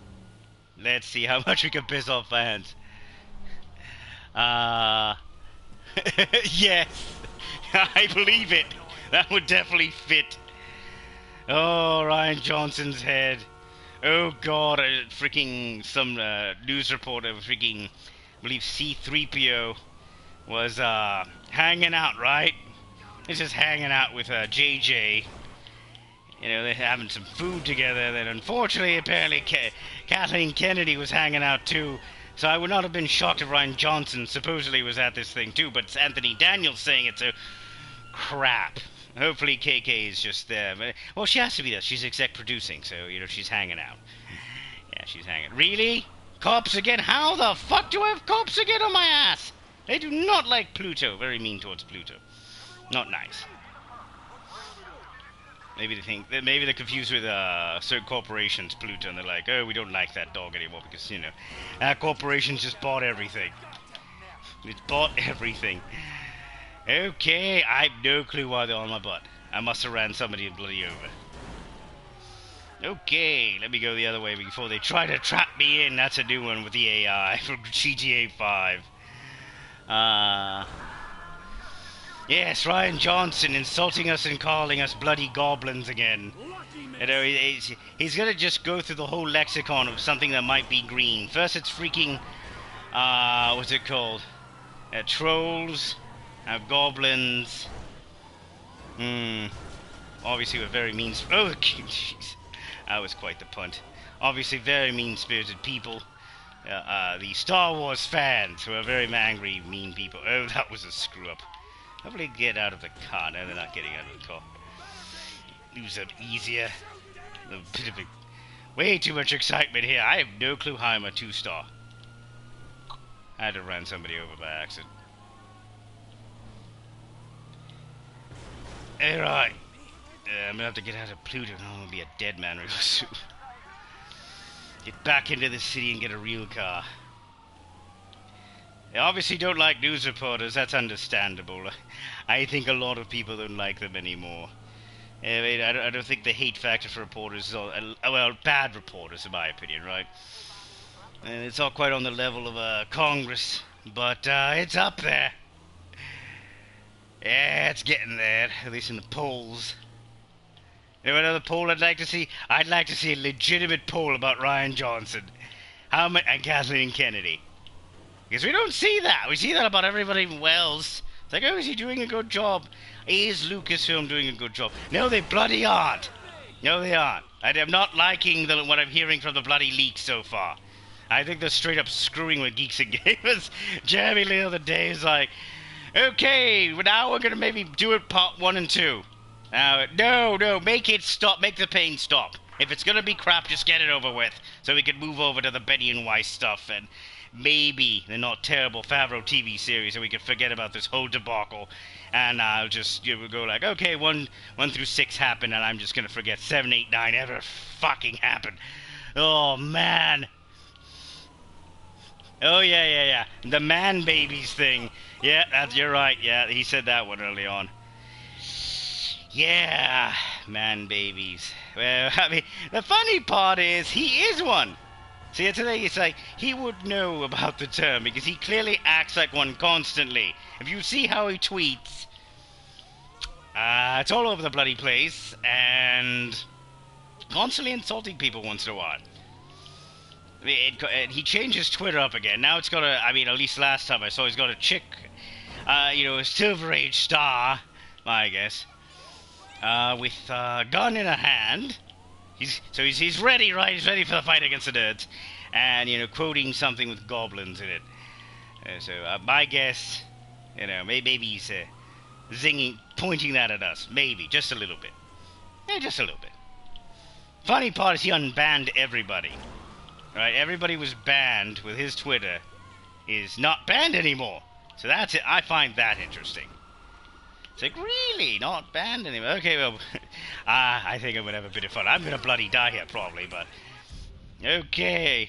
Yes, I believe it. That would definitely fit. Oh, Ryan Johnson's head. Oh God, freaking some news reporter, freaking, I believe C3PO was hanging out, right? He's just hanging out with JJ. You know, they're having some food together. Then, unfortunately, apparently, Kathleen Kennedy was hanging out too. So I would not have been shocked if Ryan Johnson supposedly was at this thing too. But it's Anthony Daniels saying it, so crap. Hopefully KK is just there. But, well, she has to be there. She's exec producing, so, you know, she's hanging out. Yeah, she's hanging. Really? Cops again? How the fuck do I have cops again on my ass? They do not like Pluto. Very mean towards Pluto. Not nice. Maybe they think, maybe they're confused with certain corporations, Pluto, and they're like, oh, we don't like that dog anymore because, you know, that corporation's just bought everything. It's bought everything. Okay, I have no clue why they're on my butt. I must have ran somebody bloody over. Okay, let me go the other way before they try to trap me in. That's a new one with the AI from GTA 5. Yes, Ryan Johnson insulting us and calling us bloody goblins again. You know, he's gonna just go through the whole lexicon of something that might be green. First it's freaking, what's it called? Trolls, goblins. Obviously we're very mean. Oh, jeez. That was quite the punt. Obviously very mean-spirited people. The Star Wars fans who are very angry, mean people. Oh, that was a screw-up. Hopefully get out of the car. No, they're not getting out of the car. Lose them easier. A bit of way too much excitement here. I have no clue how I'm a 2-star. I had to run somebody over by accident. Alright. I'm gonna have to get out of Pluto. I'm gonna be a dead man real soon. Get back into the city and get a real car. They obviously don't like news reporters, that's understandable. I think a lot of people don't like them anymore. I don't think the hate factor for reporters is all, well, bad reporters in my opinion, right? And it's all quite on the level of Congress, but it's up there. Yeah, it's getting there, at least in the polls. You know another poll I'd like to see? I'd like to see a legitimate poll about Ryan Johnson. And Kathleen Kennedy. Because we don't see that. We see that about everybody else. It's like, oh, is he doing a good job? Is Lucasfilm doing a good job? No, they bloody aren't. No, they aren't. I'm not liking what I'm hearing from the bloody leaks so far. I think they're straight up screwing with Geeks and Gamers. Jeremy the other day is like, okay, now we're going to maybe do it part 1 and 2. No, make it stop. Make the pain stop. If it's going to be crap, just get it over with. So we can move over to the Benny and Weiss stuff and maybe the not terrible Favreau TV series, and we can forget about this whole debacle. And I'll just go like, okay, 1 through 6 happened, and I'm just going to forget 7, 8, 9 ever fucking happened. Oh, man. Oh, yeah. The man babies thing. Yeah, you're right. Yeah, he said that one early on. Yeah, man babies. Well, I mean, the funny part is he is one. See, today it's like he would know about the term because he clearly acts like one constantly. If you see how he tweets, it's all over the bloody place and constantly insulting people once in a while. I mean, he changed his Twitter up again. Now it's got a, I mean, at least last time I saw he's got a chick, a Silver Age star, I guess. With a gun in a hand. He's ready, right? He's ready for the fight against the nerds. And, quoting something with goblins in it. So, my guess, maybe he's zinging, pointing that at us. Maybe, just a little bit. Yeah, just a little bit. Funny part is he unbanned everybody. Right? Everybody was banned with his Twitter. Is not banned anymore. So that's it. I find that interesting. It's like, really? Not banned anymore? Okay, well, I think I'm going to have a bit of fun. I'm going to bloody die here, probably, but... Okay.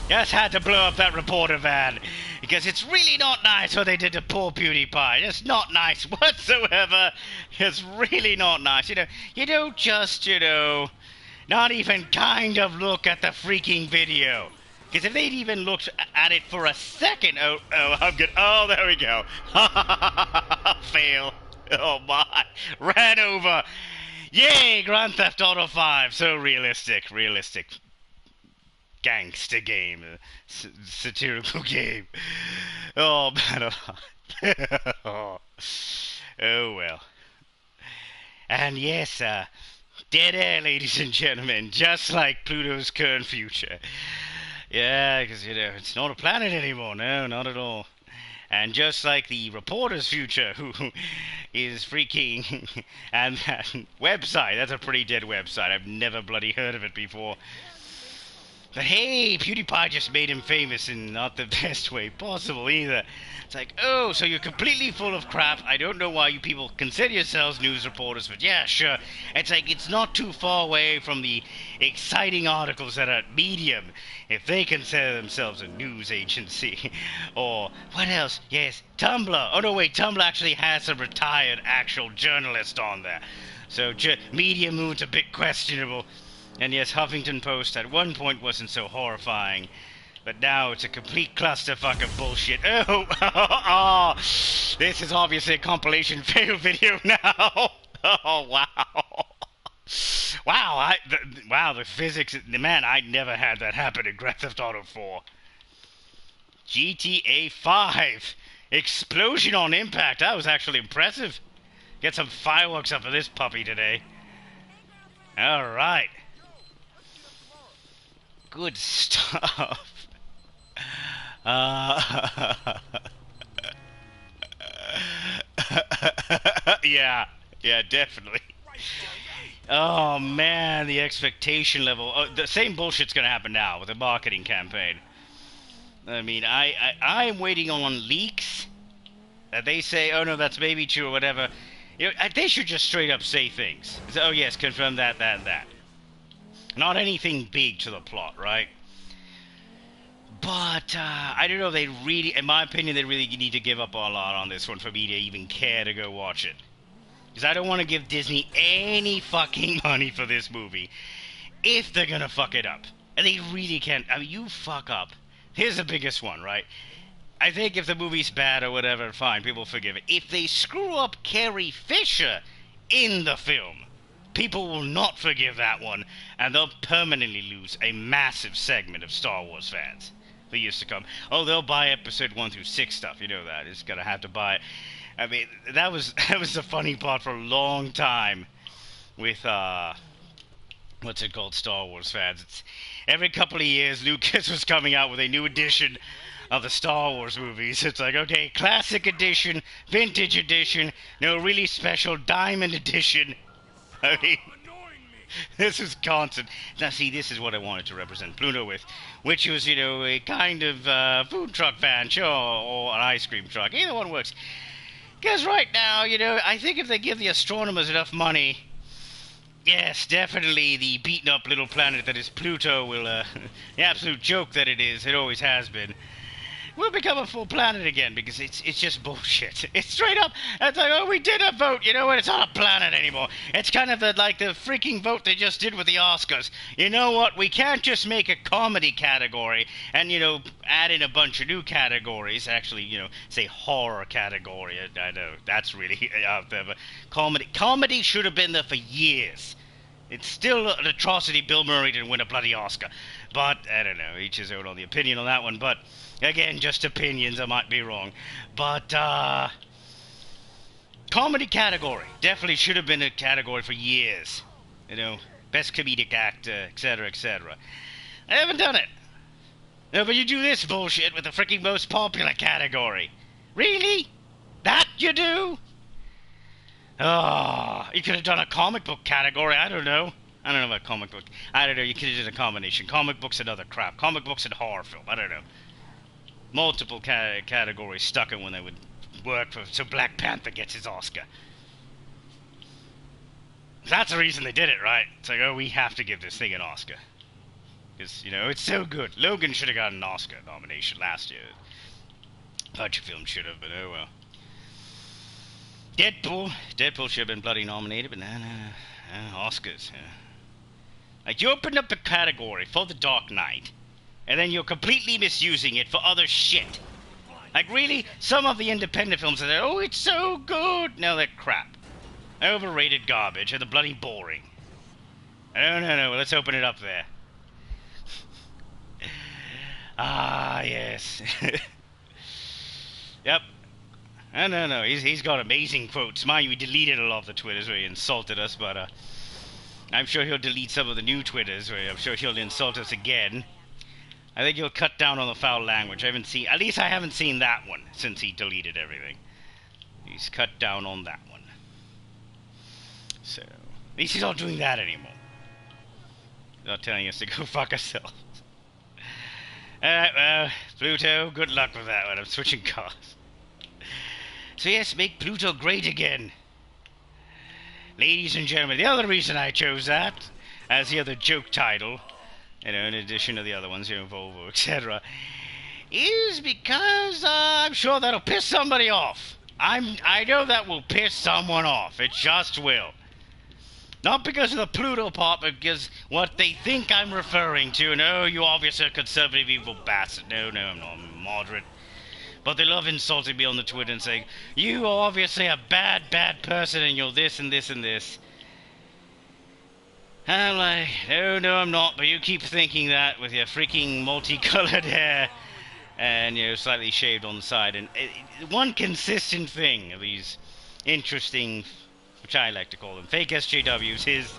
Just had to blow up that reporter van, because it's really not nice what they did to poor PewDiePie. It's not nice whatsoever. It's really not nice. You don't just, not even kind of look at the freaking video. Because if they'd even looked at it for a second, I'm good. Oh, there we go. Fail. Oh my, ran over. Yay, Grand Theft Auto 5. So realistic, gangster game, satirical game. Oh man, oh. Oh well. And yes, dead air, ladies and gentlemen, just like Pluto's current future. Yeah, because, it's not a planet anymore. No, not at all. And just like the reporter's future, who is freaking... and that website, that's a pretty dead website. I've never bloody heard of it before. But hey, PewDiePie just made him famous in not the best way possible either. It's like, oh, so you're completely full of crap. I don't know why you people consider yourselves news reporters, but yeah, sure. It's like, it's not too far away from the exciting articles that are at Medium, if they consider themselves a news agency. Or, what else? Yes, Tumblr. Oh no, wait, Tumblr actually has a retired actual journalist on there. So, Medium mood's a bit questionable. And yes, Huffington Post at one point wasn't so horrifying, but now it's a complete clusterfuck of bullshit. Oh, this is obviously a compilation fail video now. Oh, wow. Wow, the physics, man, I never had that happen in Grand Theft Auto 4. GTA 5, explosion on impact, that was actually impressive. Get some fireworks up for this puppy today. Alright. Good stuff. Yeah, definitely. Oh man, the expectation level. Oh, the same bullshit's gonna happen now with the marketing campaign. I mean, I'm waiting on leaks that they say, oh no, that's maybe true or whatever. They should just straight up say things. Oh yes, confirm that. Not anything big to the plot, right? But, I don't know, they really, in my opinion, they really need to give up a lot on this one for me to even care to go watch it. Because I don't want to give Disney any fucking money for this movie, if they're gonna fuck it up. And they really can't. I mean, you fuck up. Here's the biggest one, right? I think if the movie's bad or whatever, fine, people forgive it. If they screw up Carrie Fisher in the film, people will not forgive that one, and they'll permanently lose a massive segment of Star Wars fans for years to come. Oh, they'll buy episode 1 through 6 stuff, you know that. It's gonna have to buy it. I mean, that was the funny part for a long time with, what's it called, Star Wars fans. It's, every couple of years, Lucas was coming out with a new edition of the Star Wars movies. It's like, okay, classic edition, vintage edition, no, really special diamond edition. I mean, this is constant. Now, see, this is what I wanted to represent Pluto with, which was, a kind of food truck van, sure, or an ice cream truck. Either one works. Because right now, I think if they give the astronomers enough money, yes, definitely the beaten-up little planet that is Pluto will, the absolute joke that it is, it always has been, will become a full planet again, because it's just bullshit. It's straight up, it's like, oh, we did a vote, you know what, it's not a planet anymore. It's kind of like the freaking vote they just did with the Oscars. You know what, we can't just make a comedy category, and, add in a bunch of new categories, actually, say horror category. I know, that's really out there, but comedy should have been there for years. It's still an atrocity Bill Murray didn't win a bloody Oscar. But, I don't know, each his own on the opinion on that one, but, again, just opinions, I might be wrong. But, comedy category. Definitely should have been a category for years. Best comedic actor, etc., etc. I haven't done it. No, but you do this bullshit with the freaking most popular category. Really? That you do? Oh, you could have done a comic book category, I don't know. I don't know about comic book. I don't know, you could have done a combination. Comic books and other crap. Comic books and horror film, I don't know. Multiple categories stuck in when they would work for, so Black Panther gets his Oscar. That's the reason they did it, right? It's like, oh, we have to give this thing an Oscar. Because, it's so good. Logan should have got an Oscar nomination last year. A bunch of films should have, but oh well. Deadpool should have been bloody nominated, but no, Oscars, yeah. Like, you opened up the category for The Dark Knight, and then you're completely misusing it for other shit. Like, really? Some of the independent films are there, oh, it's so good! No, they're crap. Overrated garbage, and they're bloody boring. No, let's open it up there. Ah, yes. Yep. No, he's got amazing quotes. Mind you, we deleted a lot of the Twitters where he insulted us, but I'm sure he'll delete some of the new Twitters where I'm sure he'll insult us again. I think he'll cut down on the foul language. At least I haven't seen that one since he deleted everything. He's cut down on that one. So, at least he's not doing that anymore. He's not telling us to go fuck ourselves. Alright, well, Pluto, good luck with that one. I'm switching cars. So yes, make Pluto great again. Ladies and gentlemen, the other reason I chose that as the other joke title, you know, in addition to the other ones, you know, Volvo, etc., is because I'm sure that'll piss somebody off. I know that will piss someone off. It just will. Not because of the Pluto part, but because what they think I'm referring to. No, you obviously are a conservative evil bastard. No, I'm not. I'm moderate. But they love insulting me on the Twitter and saying, you are obviously a bad person and you're this and this and this. And I'm like, no, I'm not. But you keep thinking that with your freaking multicolored hair and, you know, slightly shaved on the side. And one consistent thing of these interesting, which I like to call them, fake SJWs, is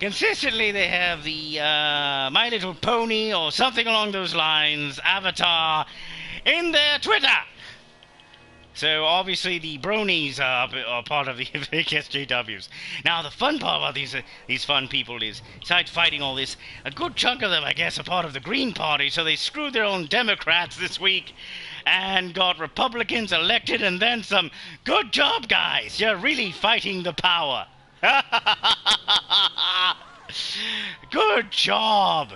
consistently they have the My Little Pony or something along those lines avatar in their Twitter. So obviously the bronies are part of the fake SJWs. Now the fun part about these fun people is, besides fighting all this, a good chunk of them, I guess, are part of the Green Party, so they screwed their own Democrats this week and got Republicans elected and then some. Good job, guys! You're really fighting the power. Good job!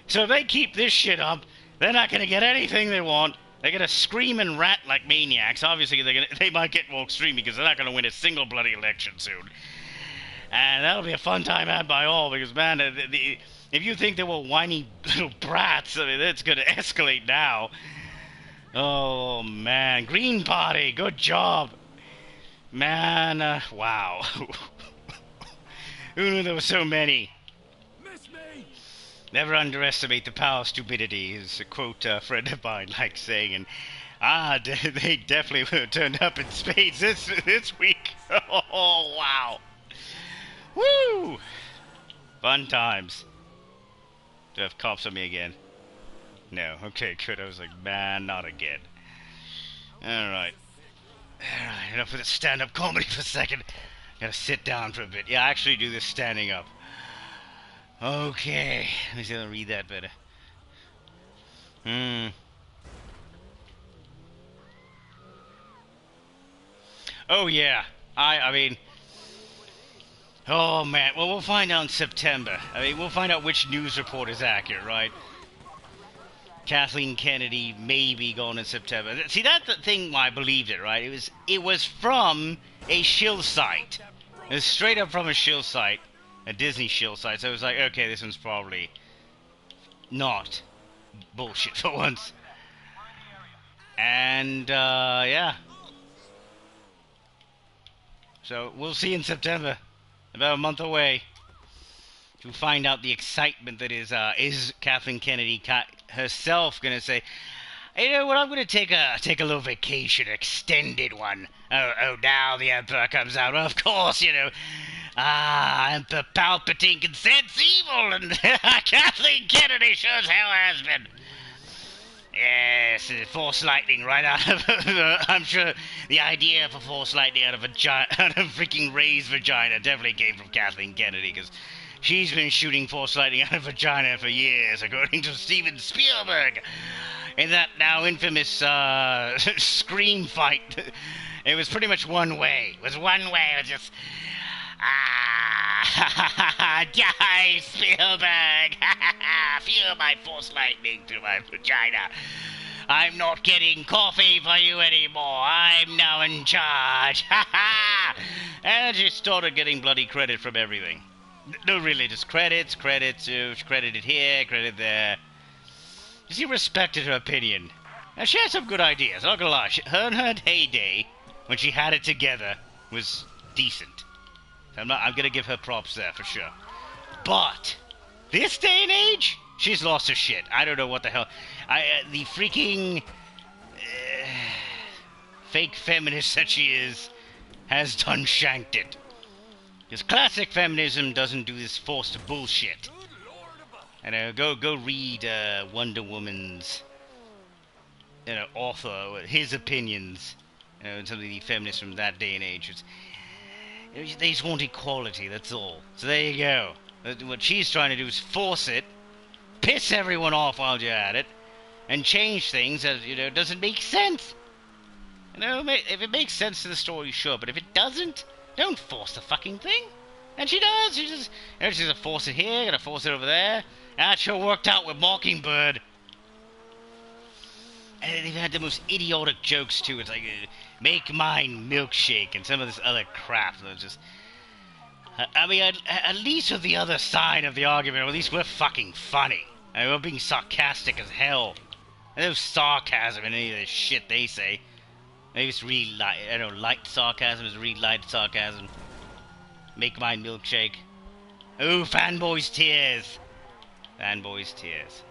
So if they keep this shit up, they're not going to get anything they want. They're going to scream and rat like maniacs. Obviously, they might get more extreme because they're not going to win a single bloody election soon. And that'll be a fun time had by all because, man, if you think they were whiny little brats, I mean, it's going to escalate now. Oh, man. Green Party, good job. Man, wow. Who knew there were so many? Miss me! Never underestimate the power of stupidity, is a quote a friend of mine likes saying. And, they definitely would have turned up in spades this week. Oh, wow. Woo! Fun times. Do I have cops on me again? No. Okay, good. I was like, man, not again. Alright. Alright, enough of this stand-up comedy for a second. Gotta sit down for a bit. Yeah, I actually do this standing up. Okay. Let me see if I can read that better. Oh, yeah. I mean... Oh, man. Well, we'll find out in September. I mean, we'll find out which news report is accurate, right? Kathleen Kennedy may be gone in September. See, that's the thing why I believed it, right? It was from a shill site. It was straight up from a shill site. A Disney shill site. So it was like, okay, this one's probably not bullshit for once. And, yeah. So, we'll see in September. About a month away. To find out the excitement that is Kathleen Kennedy herself going to say, you know what, I'm going to take a little vacation, extended one. Oh, now the Emperor comes out. Well, of course, you know. Emperor Palpatine can sense evil, and Kathleen Kennedy sure as hell has been. Yes, force lightning right out of... I'm sure the idea for force lightning out of freaking Ray's vagina definitely came from Kathleen Kennedy, because she's been shooting force lightning out of vagina for years, according to Steven Spielberg. In that now infamous scream fight, it was pretty much one way. It was one way. It was just... die, Spielberg! Feel my force lightning through my vagina. I'm not getting coffee for you anymore. I'm now in charge. And she started getting bloody credit from everything. No, really, just credits, credited here, credit there. She respected her opinion. Now, she had some good ideas, I'm not gonna lie. Her heyday, when she had it together, was decent. So I'm gonna give her props there, for sure. But, this day and age, she's lost her shit. I don't know what the hell. The freaking fake feminist that she is has done shanked it. Because classic feminism doesn't do this forced bullshit. And go read Wonder Woman's author, his opinions. Some of the feminists from that day and age. They just want equality, that's all. So there you go. What she's trying to do is force it, piss everyone off while you're at it, and change things that, doesn't make sense. If it makes sense to the story, sure, but if it doesn't, don't force the fucking thing. And she does. She's gonna force it here, gonna force it over there. That sure worked out with Mockingbird. And they've had the most idiotic jokes too. It's like, make mine milkshake, and some of this other crap. That's just, I mean, at least with the other side of the argument, at least we're fucking funny. I mean, we're being sarcastic as hell. There's no sarcasm in any of this shit they say. Maybe it's really light. I don't know, light sarcasm is really light sarcasm. Make mine milkshake. Oh, fanboys' tears. Fanboys' tears.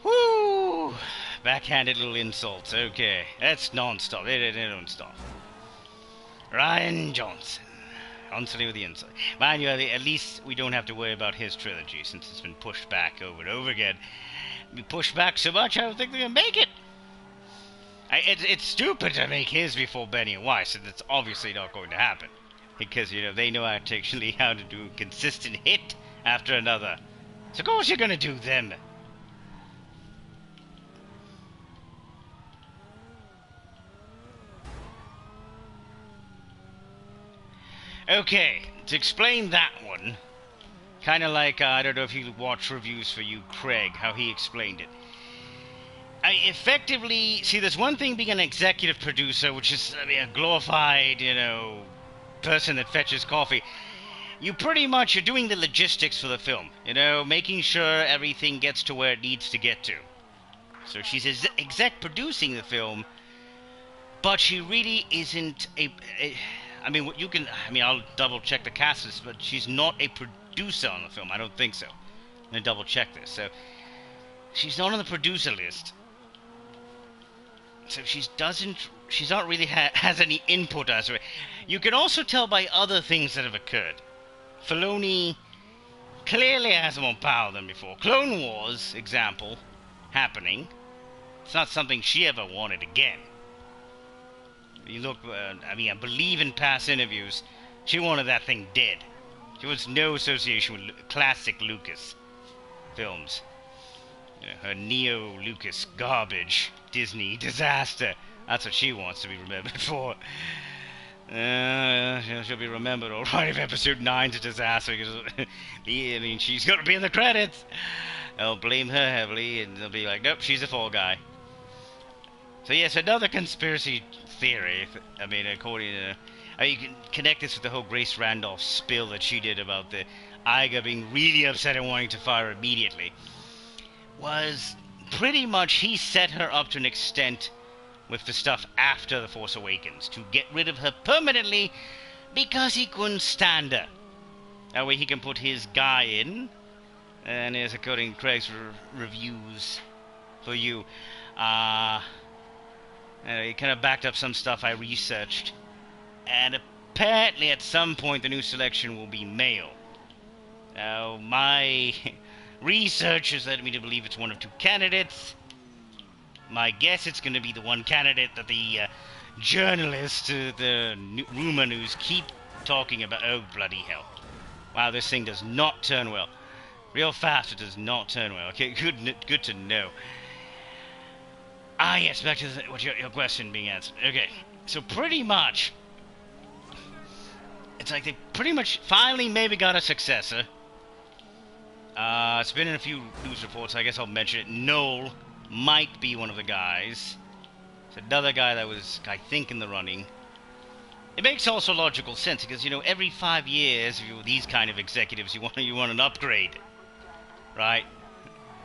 Woo! Backhanded little insults. Okay, that's non-stop. They don't stop. Ryan Johnson. Constantly with the insult. Mind you, at least we don't have to worry about his trilogy since it's been pushed back over and over again. We pushed back so much, I don't think they're gonna make it. It's stupid to make his before Benny and Weiss, and it's obviously not going to happen. Because, they know actually how to do a consistent hit after another. So of course you're going to do them. Okay, to explain that one, kind of like, I don't know if you watch reviews for you, Craig, how he explained it. Effectively, see, there's one thing being an executive producer, which is, a glorified, person that fetches coffee. You're doing the logistics for the film, making sure everything gets to where it needs to get to. So she's exec producing the film, but she really isn't I'll double check the cast list, but she's not a producer on the film. I don't think so. I'm gonna double check this. So she's not on the producer list. So she's not really has any input as to it. You can also tell by other things that have occurred. Filoni clearly has more power than before. Clone Wars, example, happening. It's not something she ever wanted again. You look, I believe in past interviews, she wanted that thing dead. There was no association with classic Lucas films. Her neo-Lucas garbage, Disney disaster. That's what she wants to be remembered for. She'll be remembered alright if episode 9's a disaster, because, she's got to be in the credits. They'll blame her heavily, and they'll be like, nope, she's a fall guy. So yes, another conspiracy theory, according to... you can connect this with the whole Grace Randolph spill that she did about the Iger being really upset and wanting to fire immediately. Was pretty much he set her up to an extent with the stuff after The Force Awakens to get rid of her permanently because he couldn't stand her. That way he can put his guy in, and here's according to Craig's reviews for you. He kind of backed up some stuff I researched, and apparently at some point the new selection will be male. Now my research has led me to believe it's one of two candidates. My guess it's going to be the one candidate that the journalists, the rumor news, keep talking about. Oh, bloody hell. Wow, this thing does not turn well. Real fast, it does not turn well. Okay, good to know. Yes, back to your question being answered. Okay, so pretty much, it's like they pretty much finally maybe got a successor. It's been in a few news reports, I guess I'll mention it. Noel might be one of the guys. It's another guy that was, I think, in the running. It makes also logical sense because, you know, every 5 years, if you're these kind of executives, you want an upgrade, right?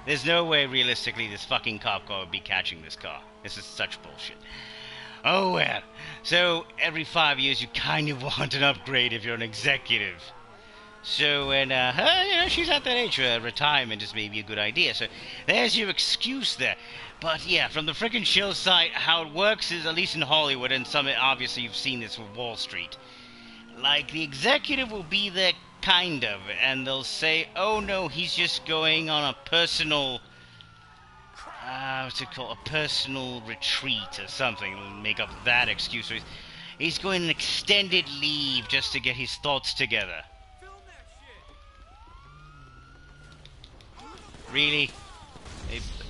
There's no way, realistically, this fucking cop car would be catching this car. This is such bullshit. Oh well. So every 5 years, you kind of want an upgrade if you're an executive. So when you know, she's at that age where retirement is maybe a good idea. So there's your excuse there. But yeah, from the frickin' chill side, how it works is, at least in Hollywood, and some obviously you've seen this with Wall Street. Like, the executive will be there, kind of, and they'll say, oh no, he's just going on a personal, what's it called, a personal retreat or something. They'll make up that excuse. So he's going on an extended leave just to get his thoughts together. Really?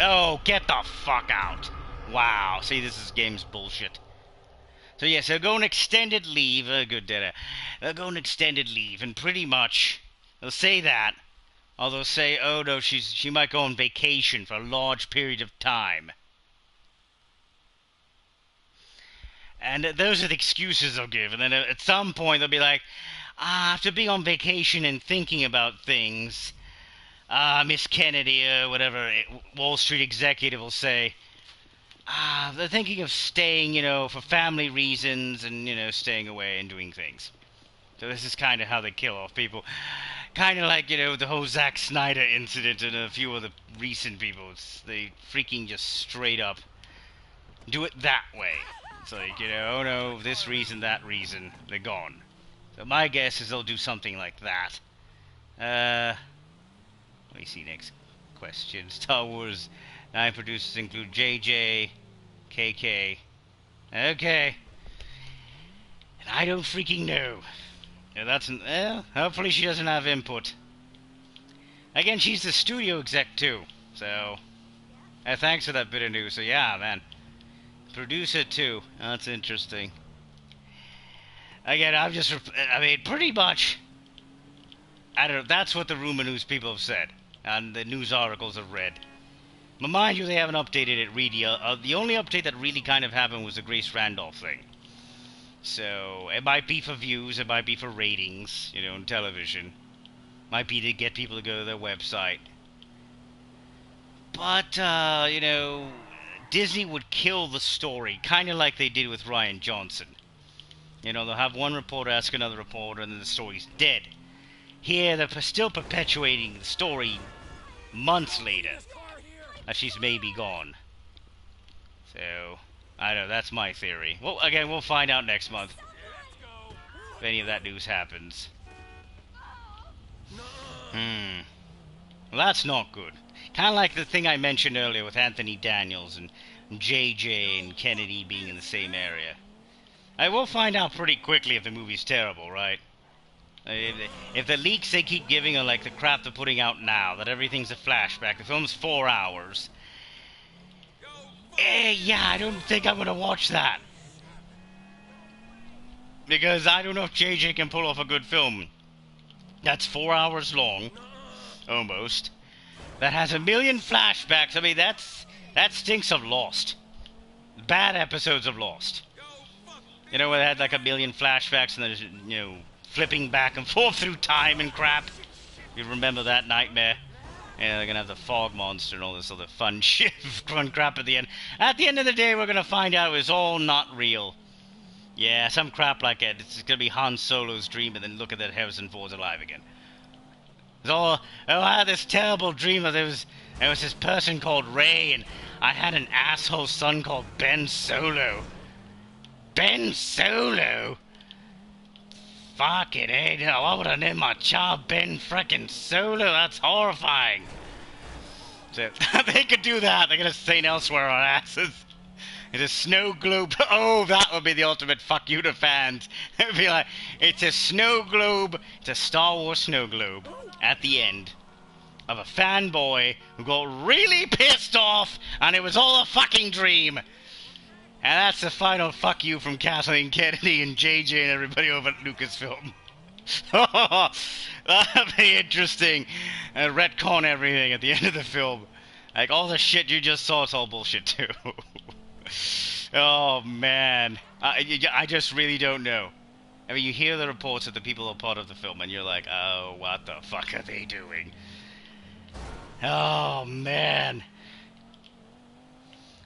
Oh, get the fuck out. Wow. See, this game's bullshit. So yes, they'll go on extended leave. Good data. They'll go on extended leave, and pretty much they'll say that, or they'll say, oh no, she might go on vacation for a large period of time. And those are the excuses they'll give. And then at some point they'll be like, after being on vacation and thinking about things, Miss Kennedy, whatever, Wall Street executive will say, they're thinking of staying, you know, for family reasons and, you know, staying away and doing things. So this is kind of how they kill off people. Kind of like, you know, the whole Zack Snyder incident and a few other recent people. They freaking just straight up do it that way. It's like, you know, oh no, this reason, that reason, they're gone. So my guess is they'll do something like that. Let me see, next question. Star Wars 9 producers include JJ, KK. Okay. And I don't freaking know. Yeah, that's hopefully she doesn't have input. Again, she's the studio exec too. So, thanks for that bit of news. So yeah, man. Producer too. That's interesting. Again, I mean, pretty much, I don't know, that's what the rumor news people have said. And the news articles I've read. But mind you, they haven't updated it really. The only update that really kind of happened was the Grace Randolph thing. So, it might be for views, it might be for ratings, you know, on television. Might be to get people to go to their website. But, you know, Disney would kill the story, kind of like they did with Rian Johnson. You know, they'll have one reporter ask another reporter, and then the story's dead. Here, they're still perpetuating the story months later, that she's maybe gone. So, I don't know, that's my theory. Well, again, we'll find out next month if any of that news happens. Well, that's not good. Kind of like the thing I mentioned earlier with Anthony Daniels and JJ and Kennedy being in the same area. I will find out pretty quickly if the movie's terrible, right? If the leaks they keep giving are like the crap they're putting out now, that everything's a flashback, the film's 4 hours. Yeah, I don't think I'm gonna watch that. Because I don't know if JJ can pull off a good film. That's 4 hours long, almost. That has 1 million flashbacks. I mean, that stinks of Lost. Bad episodes of Lost. You know, where they had like 1 million flashbacks and there's, you know, flipping back and forth through time and crap. You remember that nightmare? Yeah, they're gonna have the fog monster and all this other fun shit, fun crap at the end. At the end of the day, we're gonna find out it was all not real. Yeah, some crap like that. It's gonna be Han Solo's dream, and then look at that Harrison Ford's alive again. It's all, oh, I had this terrible dream that there was this person called Ray, and I had an asshole son called Ben Solo. Ben Solo? Fucking hey, I would have named my child Ben frickin' Solo. That's horrifying. So, they could do that. They're gonna St. Elsewhere on asses. It's a snow globe. Oh, that would be the ultimate fuck you to fans. It would be like, it's a snow globe. It's a Star Wars snow globe at the end of a fanboy who got really pissed off, and it was all a fucking dream. And that's the final fuck you from Kathleen Kennedy and JJ and everybody over at Lucasfilm. That'd be interesting. And retcon everything at the end of the film. Like, all the shit you just saw is all bullshit, too. Oh, man. I just really don't know. I mean, you hear the reports of the people who are part of the film, and you're like, oh, what the fuck are they doing? Oh, man.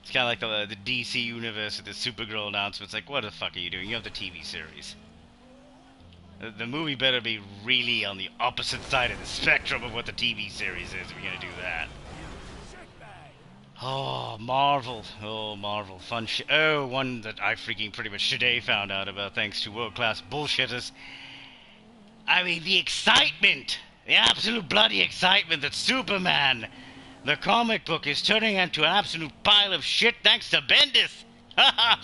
It's kind of like the DC universe with the Supergirl announcements. Like, what the fuck are you doing? You have the TV series. The movie better be really on the opposite side of the spectrum of what the TV series is if you're gonna do that. Oh, Marvel. Oh, Marvel. Fun shit. Oh, one that I freaking pretty much today found out about thanks to world-class bullshitters. I mean, the excitement! The absolute bloody excitement that Superman, the comic book, is turning into an absolute pile of shit thanks to Bendis! Haha!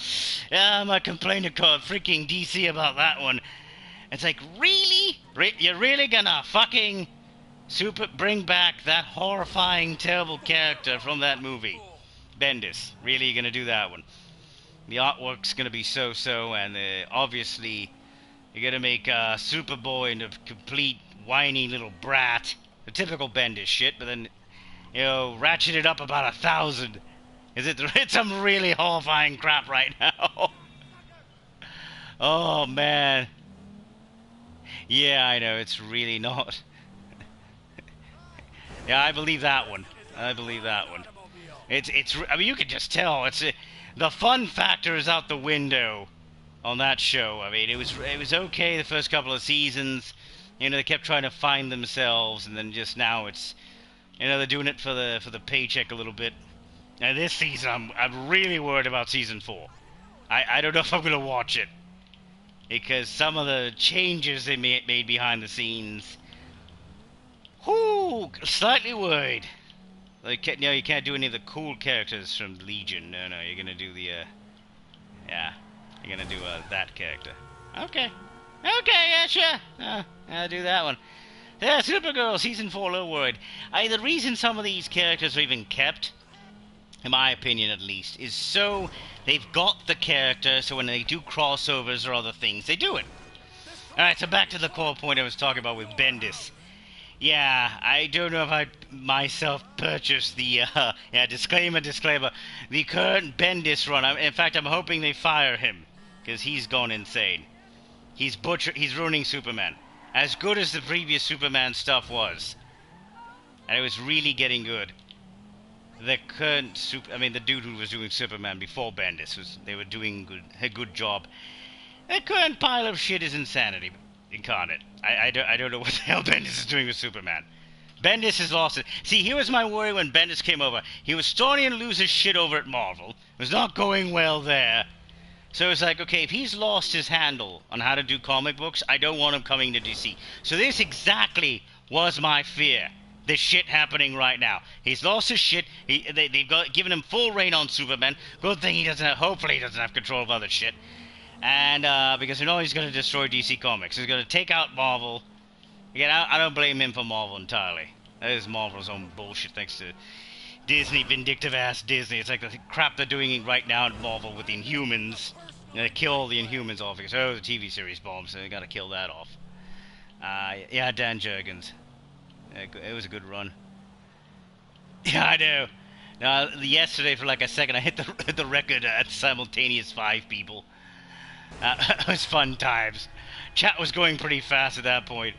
Yeah, I'm not complaining to freaking DC about that one. It's like, really? You're really gonna fucking bring back that horrifying, terrible character from that movie? Bendis. Really, you're gonna do that one? The artwork's gonna be so-so, and obviously you're gonna make Superboy into a complete whiny little brat. The typical Bendis shit, but then, you know, ratchet it up about 1,000. It's some really horrifying crap right now. Oh, man. Yeah, I know, it's really not. Yeah, I believe that one. I believe that one. I mean, you can just tell. The fun factor is out the window on that show. I mean, it was okay the first couple of seasons. You know, they kept trying to find themselves, and then just now it's, you know, they're doing it for the paycheck a little bit. Now this season, I'm really worried about season 4. I don't know if I'm gonna watch it because some of the changes they made behind the scenes. Whoo, slightly worried. Like, no, you can't do any of the cool characters from Legion. No, you're gonna do the, yeah, you're gonna do that character. Okay, yeah, sure. I'll do that one. Yeah, Supergirl season 4. A little worried. The reason some of these characters are even kept, in my opinion at least, is so they've got the character, so when they do crossovers or other things, they do it. All right, so back to the core point I was talking about with Bendis. Yeah, I don't know if I myself purchased the, yeah, disclaimer, the current Bendis run. In fact, I'm hoping they fire him, because he's gone insane. He's ruining Superman. As good as the previous Superman stuff was, and it was really getting good, the current the dude who was doing Superman before Bendis, they were doing a good job. The current pile of shit is insanity incarnate. I don't know what the hell Bendis is doing with Superman. Bendis has lost it. See, here was my worry when Bendis came over. He was starting to lose his shit over at Marvel. It was not going well there. So it's like, okay, if he's lost his handle on how to do comic books, I don't want him coming to DC. So this exactly was my fear. This shit happening right now. He's lost his shit. They've given him full reign on Superman. Good thing hopefully he doesn't have control of other shit. And, because you know he's going to destroy DC Comics. He's going to take out Marvel. Again, I don't blame him for Marvel entirely. That is Marvel's own bullshit thanks to Disney, vindictive-ass Disney. It's like the crap they're doing right now in Marvel with the Inhumans. They kill all the Inhumans off because, oh, the TV series bombs, so they got to kill that off. Yeah, Dan Jurgens. It was a good run. Yeah, I know. Yesterday, for like a second, I hit the record at simultaneous 5 people. It was fun times. Chat was going pretty fast at that point.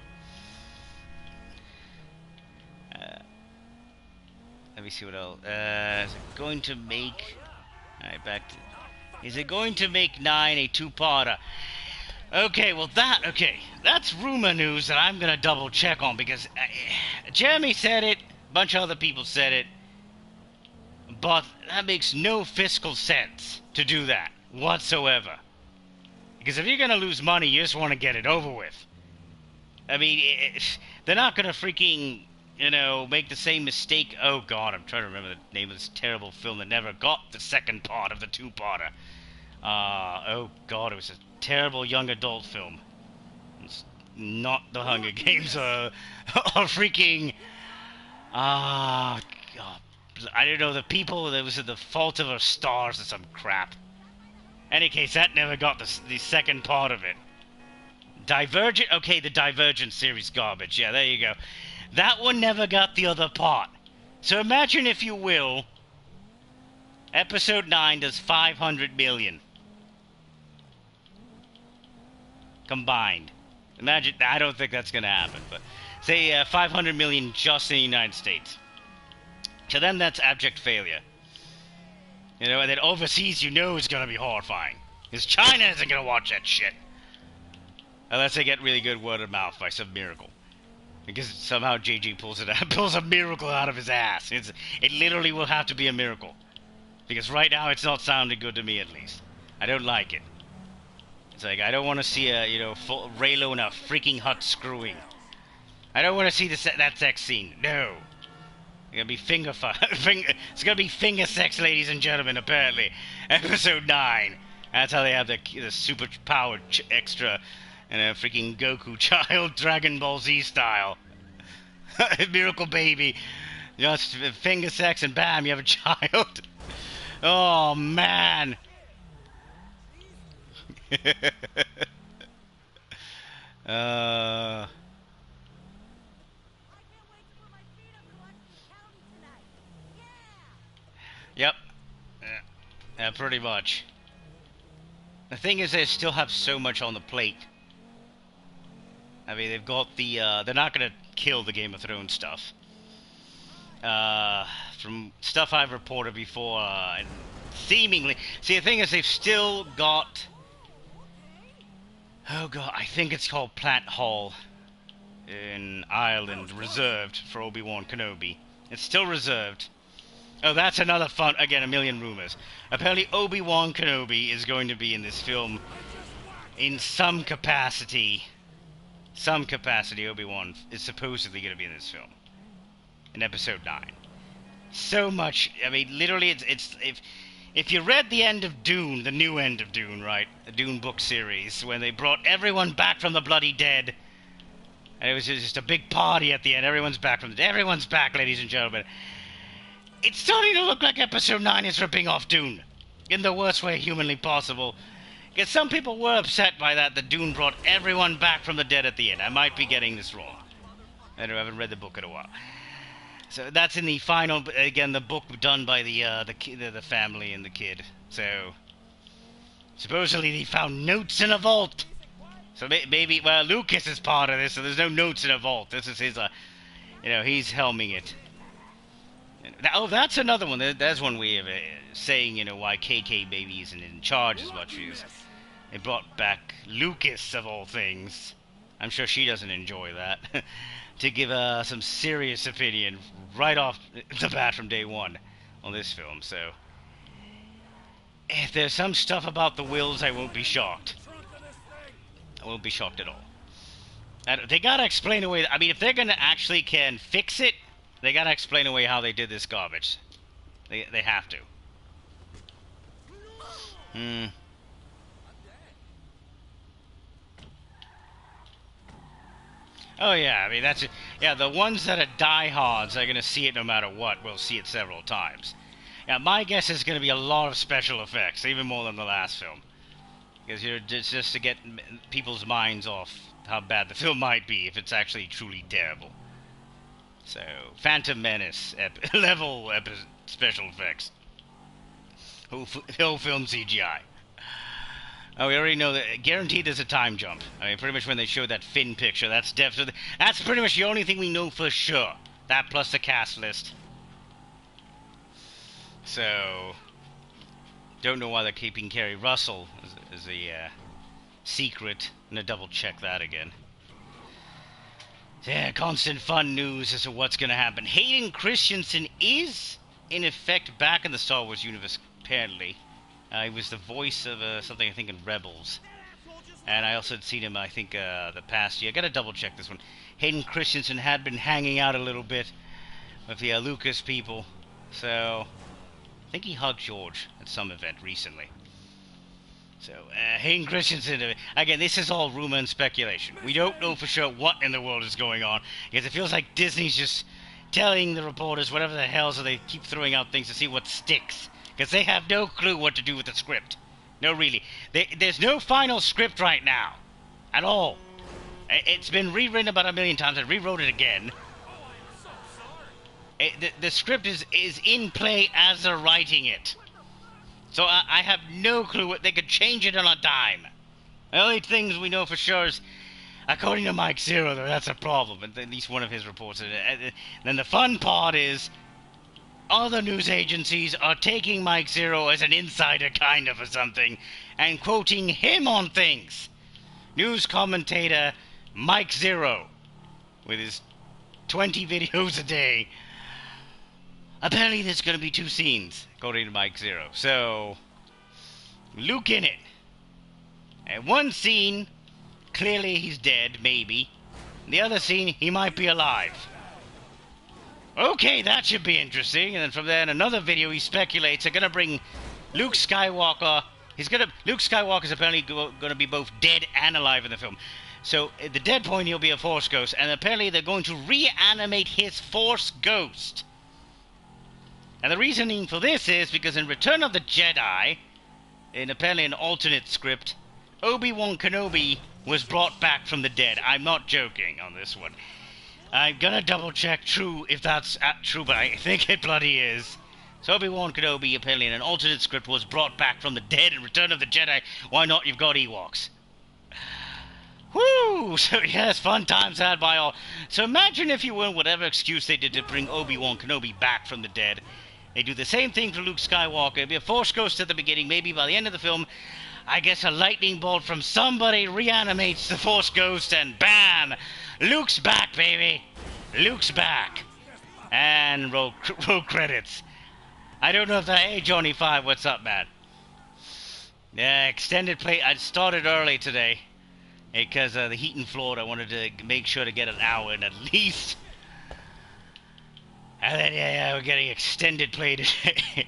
Let me see what else. Is it going to make... Alright, back to... Is it going to make 9 a 2-parter? Okay, well that's rumor news that I'm gonna double check on because Jeremy said it, a bunch of other people said it, but that makes no fiscal sense to do that whatsoever. Because if you're gonna lose money, you just want to get it over with. I mean, they're not gonna freaking, you know, make the same mistake. Oh God, I'm trying to remember the name of this terrible film that never got the second part of the 2-parter. Oh God, it was a terrible young adult film. It's not The Hunger Games or freaking... God. I don't know, the people, that was The Fault of Our Stars or some crap. Any case, that never got the second part of it. Divergent? Okay, the Divergent series garbage. Yeah, there you go. That one never got the other part. So imagine, if you will, Episode 9 does 500 million. combined. Imagine, I don't think that's gonna happen, but say 500 million just in the United States. To them, that's abject failure. You know, and then overseas, you know it's gonna be horrifying. Because China isn't gonna watch that shit. Unless they get really good word of mouth by some miracle. Because somehow JG pulls a miracle out of his ass. It literally will have to be a miracle. Because right now, it's not sounding good to me, at least. I don't like it. It's like, I don't want to see a, you know, full Raylo in a freaking hut screwing. I don't want to see that sex scene. No. It's gonna be it's gonna be finger sex, ladies and gentlemen, apparently. Episode 9. That's how they have the super powered extra and a freaking Goku child, Dragon Ball Z style. Miracle baby. Just finger sex and bam, you have a child. Oh, man. Yep. Pretty much. The thing is, they still have so much on the plate. I mean, they've got the, they're not gonna kill the Game of Thrones stuff. From stuff I've reported before, and seemingly... See, the thing is, they've still got... Oh god, I think it's called Plant Hall in Ireland, reserved for Obi-Wan Kenobi. It's still reserved. Oh, that's another fun... Again, a million rumors. Apparently, Obi-Wan Kenobi is going to be in this film in some capacity. Some capacity, Obi-Wan is supposedly going to be in this film. In Episode 9. So much... I mean, literally, it's if you read the end of Dune, the new end of Dune, right? The Dune book series, when they brought everyone back from the bloody dead. And it was just a big party at the end. Everyone's back from the dead. Everyone's back, ladies and gentlemen. It's starting to look like Episode 9 is ripping off Dune. In the worst way humanly possible. Because some people were upset by that Dune brought everyone back from the dead at the end. I might be getting this wrong. I haven't read the book in a while. So that's in the final, again, the book done by the family and the kid. So, supposedly they found notes in a vault. So maybe, well, Lucas is part of this, so there's no notes in a vault. This is his, you know, he's helming it. Oh, that's another one. There's one way of saying, you know, why KK Baby isn't in charge as much as they brought back Lucas, of all things. I'm sure she doesn't enjoy that. To give some serious opinion right off the bat from day one on this film. So, if there's some stuff about the Wills, I won't be shocked. I won't be shocked at all. And they gotta explain away. I mean, if they're gonna actually can fix it, they gotta explain away how they did this garbage. They have to. Oh yeah, I mean that's it. Yeah, the ones that are diehards are gonna see it no matter what. Will see it several times. Yeah, my guess is gonna be a lot of special effects, even more than the last film, because you're just to get people's minds off how bad the film might be if it's actually truly terrible. So, Phantom Menace level special effects. Whole film CGI. Oh, we already know that. Guaranteed there's a time jump. I mean, pretty much when they showed that Finn picture, that's definitely... That's pretty much the only thing we know for sure. That plus the cast list. So... Don't know why they're keeping Kerry Russell as a secret. I'm gonna double check that again. Yeah, constant fun news as to what's gonna happen. Hayden Christensen is, in effect, back in the Star Wars universe, apparently. He was the voice of something, I think, in Rebels. And I also had seen him, I think, the past year. I gotta double check this one. Hayden Christensen had been hanging out a little bit with the Lucas people. So, I think he hugged George at some event recently. So, Hayden Christensen, again, this is all rumor and speculation. We don't know for sure what in the world is going on, because it feels like Disney's just telling the reporters whatever the hell, so they keep throwing out things to see what sticks. Because they have no clue what to do with the script. No, really. There's no final script right now. At all. It's been rewritten about 1,000,000 times. I rewrote it again. The script is in play as they're writing it. So I have no clue what... They could change it on a dime. The only things we know for sure is, according to Mike Zero, that's a problem. At least one of his reports. Then the fun part is, other news agencies are taking Mike Zero as an insider kind of or something, and quoting him on things. News commentator Mike Zero, with his 20 videos a day. Apparently there's going to be 2 scenes, according to Mike Zero. So, Luke in it. And one scene, clearly he's dead, maybe. The other scene, he might be alive. Okay, that should be interesting. And then from there, in another video, he speculates they're going to bring Luke Skywalker. Luke Skywalker is apparently going to be both dead and alive in the film. So, at the dead point, he'll be a Force ghost. And apparently they're going to reanimate his Force ghost. And the reasoning for this is because in Return of the Jedi, in apparently an alternate script, Obi-Wan Kenobi was brought back from the dead. I'm not joking on this one. I'm gonna double check if that's true, but I think it bloody is. So Obi-Wan Kenobi, apparently in an alternate script, was brought back from the dead in Return of the Jedi. Why not? You've got Ewoks. Woo! So yes, fun times had by all. So imagine, if you will, whatever excuse they did to bring Obi-Wan Kenobi back from the dead. They do the same thing for Luke Skywalker. It'd be a Force ghost at the beginning. Maybe by the end of the film, I guess a lightning bolt from somebody reanimates the Force ghost, and bam! Luke's back, baby! Luke's back! And roll credits. I don't know if that... Hey, Johnny5, what's up, man? Yeah, extended play... I started early today. Because of the heat in Florida, I wanted to make sure to get an hour in at least. And then, yeah, we're getting extended play today.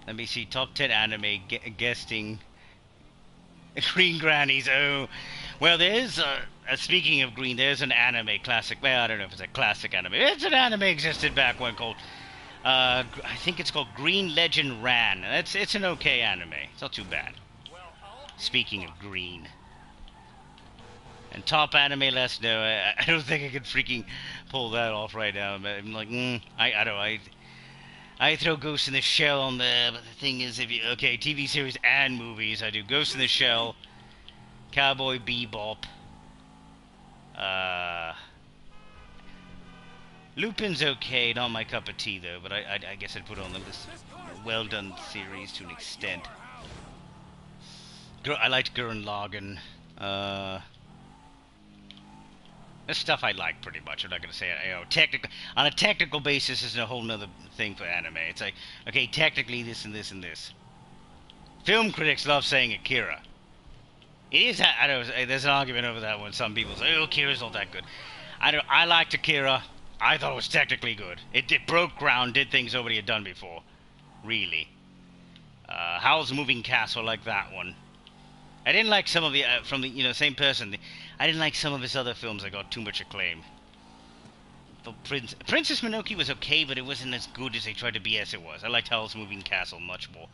Let me see, top 10 anime guesting. Green Grannies, oh. Well, there's, speaking of green, there's an anime classic. Well, I don't know if it's a classic anime. It's an anime existed back when called, I think it's called Green Legend Ran. It's an okay anime. It's not too bad. Speaking of green. And top anime, let's know. I don't think I could freaking pull that off right now. I'm like, I don't know. I throw Ghost in the Shell on there, but the thing is, okay, TV series and movies, I do Ghost in the Shell, Cowboy Bebop, Lupin's okay, not my cup of tea though, but I guess I'd put on this well done series to an extent. I liked Gurren Lagann. That's stuff I like pretty much. I'm not going to say it. On a technical basis is a whole nother thing for anime. It's like, okay, technically this and this and this. Film critics love saying Akira. It is, I don't know, there's an argument over that one. Some people say, oh, Akira's not that good. I liked Akira. I thought it was technically good. It broke ground, did things nobody had done before. Really. Howl's Moving Castle, like that one. I didn't like some of the, from the, same person. I didn't like some of his other films that got too much acclaim. Princess Mononoke was okay, but it wasn't as good as they tried to BS it was. I liked Howl's Moving Castle much more.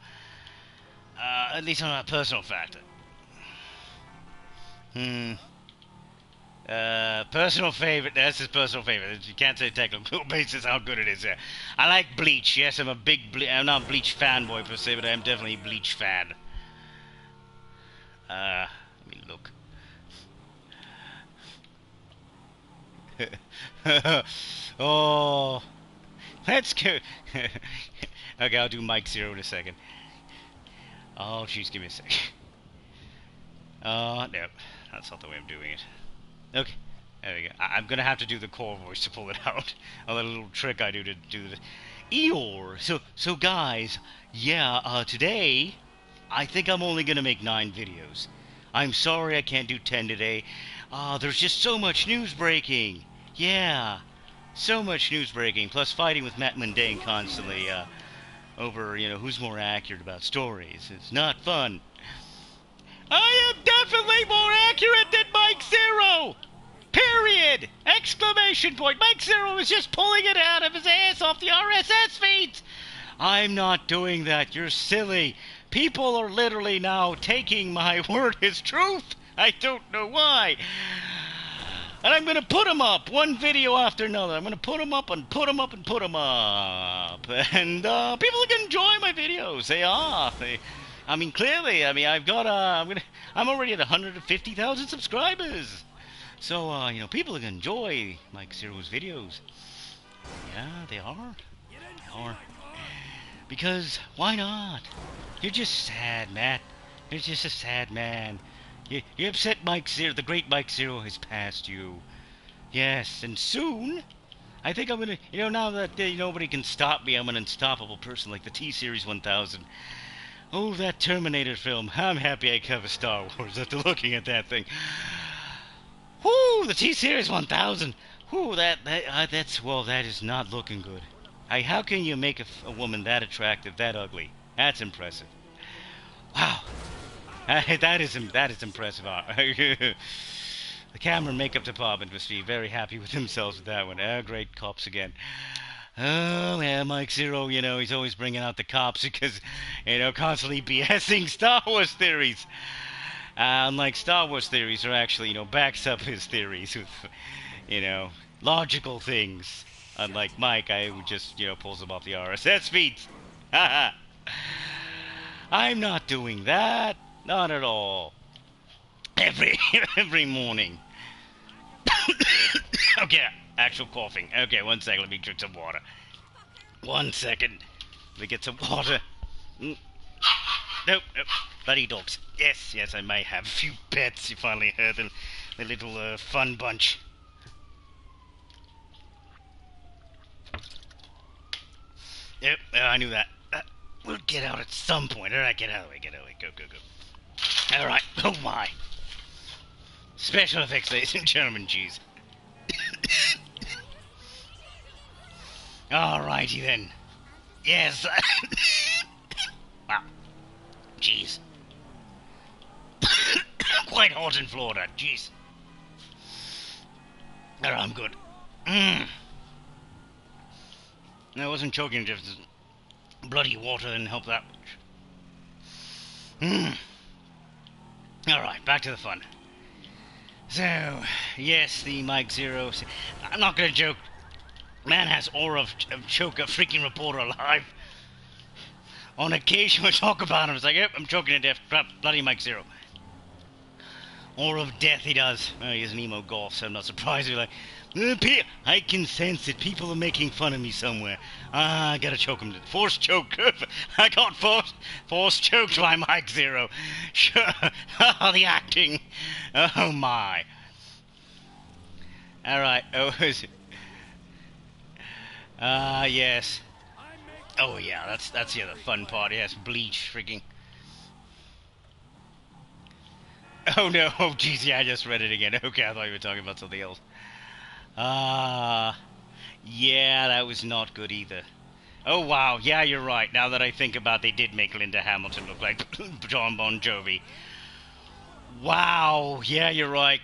At least on a personal factor. Personal favorite. That's his personal favorite. You can't say technical basis how good it is there. I like Bleach. Yes, I'm a big I'm not a Bleach fanboy per se, but I am definitely a Bleach fan. Let me look. Oh, let's go. Okay, I'll do Mike Zero in a second. Oh, jeez, give me a sec. No, that's not the way I'm doing it. Okay, there we go. I'm gonna have to do the core voice to pull it out. Oh, that little trick I do to do this. Eeyore. So guys, yeah, today, I think I'm only gonna make 9 videos. I'm sorry I can't do 10 today. There's just so much news breaking. Yeah, so much news breaking. Plus fighting with Matt Mundane constantly over, who's more accurate about stories. It's not fun. I am definitely more accurate than Mike Zero! Period! Exclamation point! Mike Zero is just pulling it out of his ass off the RSS feeds! I'm not doing that. You're silly. People are literally now taking my word as truth. I don't know why. And I'm going to put them up, one video after another. I'm going to put them up and put them up and put them up. And people are going to enjoy my videos. They are. I mean, clearly, I mean, I've got, I'm already at 150,000 subscribers. So, you know, people are going to enjoy Mike Zero's videos. Yeah, they are. They are. Because, why not? You're just sad, Matt. You're just a sad man. You're upset Mike Zero, the great Mike Zero has passed you. Yes, and soon, I think I'm gonna, you know, now that nobody can stop me, I'm an unstoppable person like the T-Series 1000. Oh, that Terminator film. I'm happy I cover Star Wars after looking at that thing. Whoo, the T-Series 1000. Whoo, that's, well, that is not looking good. How can you make a woman that attractive, that ugly? That's impressive. Wow. That is impressive. The camera and makeup department must be very happy with themselves with that one. Oh, great, cops again. Oh, yeah, Mike Zero, you know, he's always bringing out the cops because, you know, constantly BSing Star Wars theories. Unlike Star Wars theories are actually, you know, backs up his theories with, you know, logical things. Unlike Mike, who just, you know, pulls them off the RSS feeds. I'm not doing that. Not at all. Every morning. Okay, actual coughing. Okay, 1 second. Let me drink some water. 1 second. Let me get some water. Nope, nope. Bloody dogs. Yes, I may have a few pets. You finally heard them. The little fun bunch. Yep, I knew that. We'll get out at some point. Alright, get out of the way. Go. Alright, oh my. Special effects, ladies and gentlemen, jeez. Alrighty then. Yes. Wow. Jeez. Quite hot in Florida, jeez. Alright, I'm good. No, I wasn't choking, just bloody water didn't help that much. Alright, back to the fun. So, yes, the Mike Zero. I'm not gonna joke. Man has aura of choke a freaking reporter alive. On occasion we talk about him. It's like, yep, I'm choking to death. Bloody Mike Zero. Aura of death he does. Oh, he's an emo golf, so I'm not surprised. He's like, I can sense it. People are making fun of me somewhere. I gotta choke him. Force choke. I got force choked by Mike Zero. Sure. The acting. Oh my. Alright. Oh, is it? Yes. Oh yeah, that's the other fun part. Yes, bleach freaking. Oh no, oh jeez, yeah, I just read it again. Okay, I thought you were talking about something else. Yeah, that was not good either. Oh wow, yeah, you're right. Now that I think about it, they did make Linda Hamilton look like John Bon Jovi. Wow, yeah, you're right.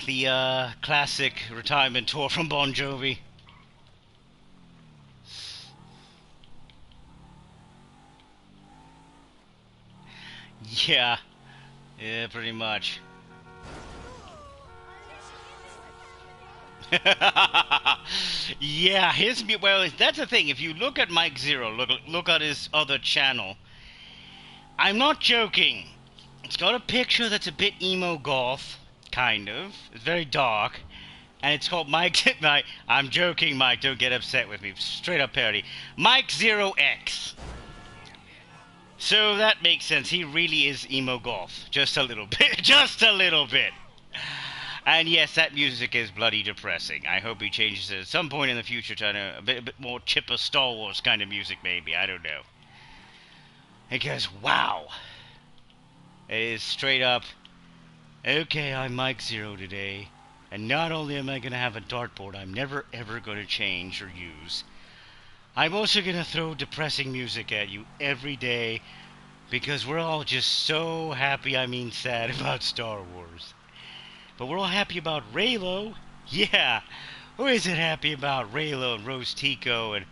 The classic retirement tour from Bon Jovi. Yeah, pretty much. Yeah, well, that's the thing. If you look at Mike Zero, look at his other channel. I'm not joking. It's got a picture that's a bit emo goth, kind of. It's very dark, and it's called Mike. I'm joking, Mike. Don't get upset with me. Straight up parody. Mike Zero X. So that makes sense. He really is emo goth, just a little bit, just a little bit. And yes, that music is bloody depressing. I hope he changes it at some point in the future to a bit more chipper Star Wars kind of music, maybe. I don't know. Because, wow. It is straight up, okay, I'm Mike Zero today. And not only am I going to have a dartboard I'm never ever going to change or use, I'm also going to throw depressing music at you every day. Because we're all just so happy, I mean sad, about Star Wars. But we're all happy about Raylo. Yeah, who isn't happy about Raylo and Rose Tico and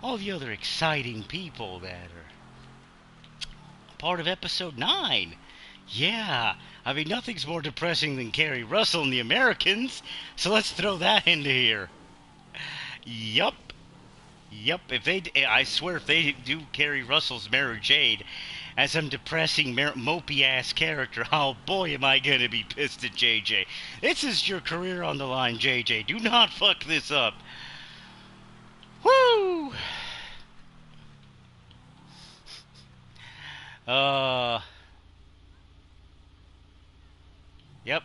all the other exciting people that are part of Episode 9? Yeah, I mean, nothing's more depressing than Carrie Russell and the Americans, so let's throw that into here. Yup. Yup, if they, I swear, if they do Carrie Russell's Mary Jade as some depressing, mopey-ass character, oh boy am I gonna be pissed at JJ. This is your career on the line, JJ. Do not fuck this up. Woo! Uh... Yep.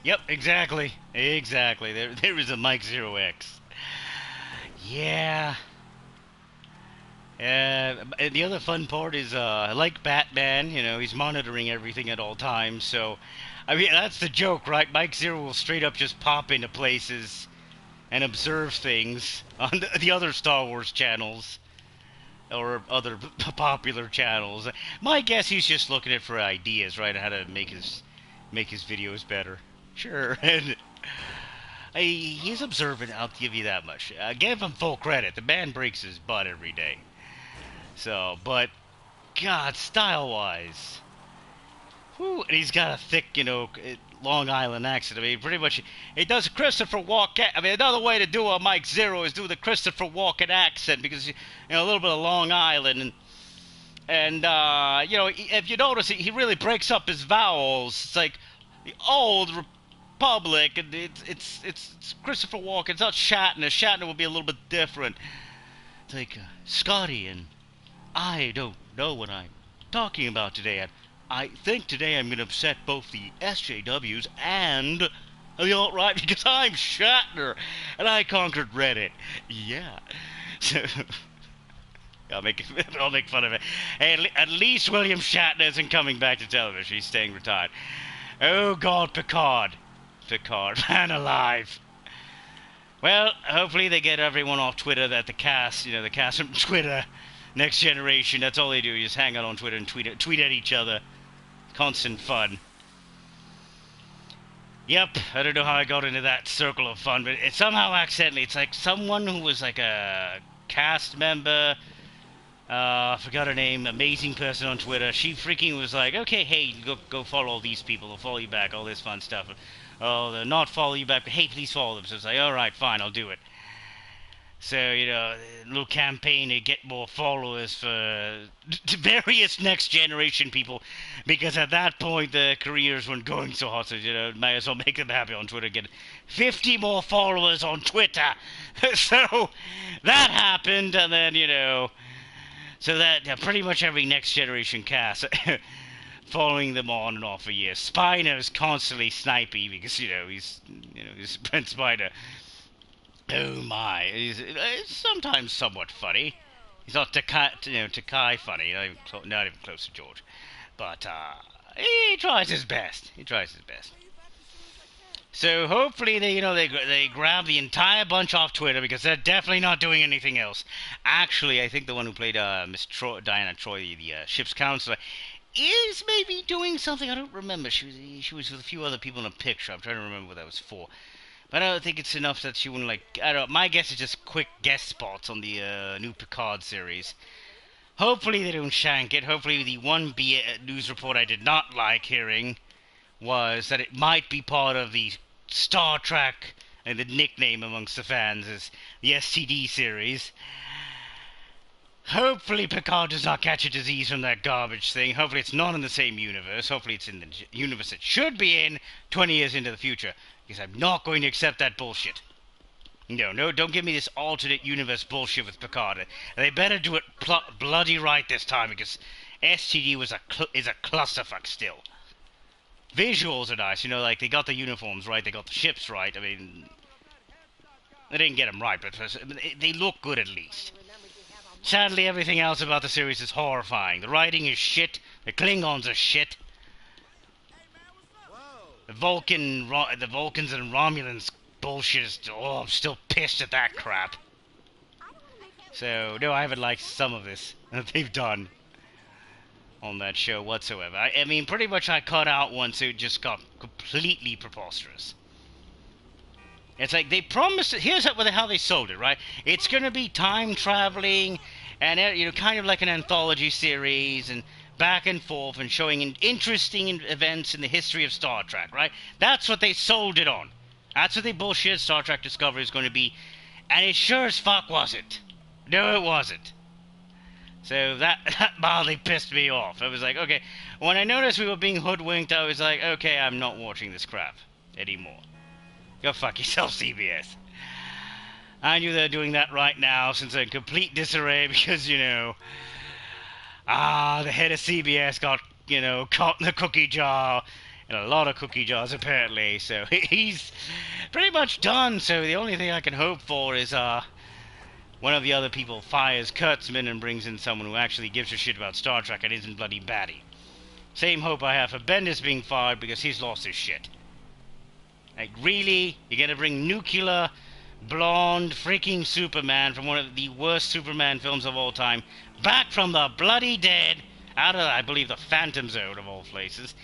Yep, exactly. Exactly. There is a Mike Zero X. Yeah. The other fun part is, like Batman, you know, he's monitoring everything at all times, so, I mean, that's the joke, right? Mike Zero will straight up just pop into places and observe things on the other Star Wars channels, or other popular channels. My guess he's just looking at for ideas, right, on how to make his videos better. Sure, and he's observant, I'll give you that much. Give him full credit. The man breaks his butt every day. So, but, God, style-wise, whew, and he's got a thick, you know, Long Island accent. I mean, pretty much, he does Christopher Walken. I mean, another way to do a Mike Zero is do the Christopher Walken accent, because, you know, a little bit of Long Island, and you know, if you notice, he really breaks up his vowels. It's like the old Republic, and it's Christopher Walken. It's not Shatner. Shatner will be a little bit different. It's like Scotty, and I don't know what I'm talking about today. And I think today I'm going to upset both the SJWs and the alt-right, because I'm Shatner and I conquered Reddit. Yeah. So I'll make fun of it. Hey, at least William Shatner isn't coming back to television. He's staying retired. Oh God, Picard, man alive. Well, hopefully they get everyone off Twitter. That the cast from Twitter, Next Generation. That's all they do. You just hang out on Twitter and tweet at each other. Constant fun. Yep, I don't know how I got into that circle of fun, but it somehow accidentally. It's like someone who was like a cast member. I forgot her name. Amazing person on Twitter. She freaking was like, okay, hey, go follow all these people. They'll follow you back. All this fun stuff. Oh, they'll not follow you back, but hey, please follow them. So it's like, all right, fine, I'll do it. So, you know, a little campaign to get more followers for various Next Generation people, because at that point the careers weren't going so hot, so, you know, might as well make them happy on Twitter, get 50 more followers on Twitter. So that happened, and then, you know, so that pretty much every Next Generation cast following them on and off for years. Spiner's constantly snipey because, you know, he's Brent Spiner. Oh my, he's sometimes somewhat funny. He's not Takai funny, not even close to George. But he tries his best. So hopefully they grab the entire bunch off Twitter, because they're definitely not doing anything else. Actually, I think the one who played Miss Diana Troy, the ship's counselor, is maybe doing something. I don't remember. She was with a few other people in a picture. I'm trying to remember what that was for. But I don't think it's enough that she wouldn't, like, I don't know, my guess is just quick guest spots on the new Picard series. Hopefully they don't shank it. Hopefully the one news report I did not like hearing was that it might be part of the Star Trek, and the nickname amongst the fans is the STD series. Hopefully Picard does not catch a disease from that garbage thing. Hopefully it's not in the same universe. Hopefully it's in the universe it should be in 20 years into the future. Because I'm not going to accept that bullshit. No, don't give me this alternate universe bullshit with Picard. They better do it bloody right this time, because STD is a clusterfuck still. Visuals are nice, you know, like they got the uniforms right, they got the ships right. I mean, they didn't get them right, but they look good at least. Sadly, everything else about the series is horrifying. The writing is shit. The Klingons are shit. The Vulcans and Romulans bullshit is... Oh, I'm still pissed at that crap. So, no, I haven't liked some of this that they've done on that show whatsoever. I mean, pretty much I cut out once it just got completely preposterous. It's like they promised... Here's how they sold it, right? It's going to be time traveling, and kind of like an anthology series, and back and forth, and showing interesting events in the history of Star Trek, right? That's what they sold it on. That's what they bullshit Star Trek Discovery is going to be, and it sure as fuck wasn't. No, it wasn't. So that mildly pissed me off. I was like, okay, when I noticed we were being hoodwinked, I was like, okay, I'm not watching this crap anymore. Go fuck yourself, CBS. I knew they're doing that right now, since they're in complete disarray, because, the head of CBS got, caught in the cookie jar, in a lot of cookie jars, apparently, so he's pretty much done. So the only thing I can hope for is, one of the other people fires Kurtzman and brings in someone who actually gives a shit about Star Trek and isn't bloody batty. Same hope I have for Bendis being fired, because he's lost his shit. Like, really? You're gonna bring nuclear, blonde, freaking Superman from one of the worst Superman films of all time back from the bloody dead, out of, I believe, the Phantom Zone of all places.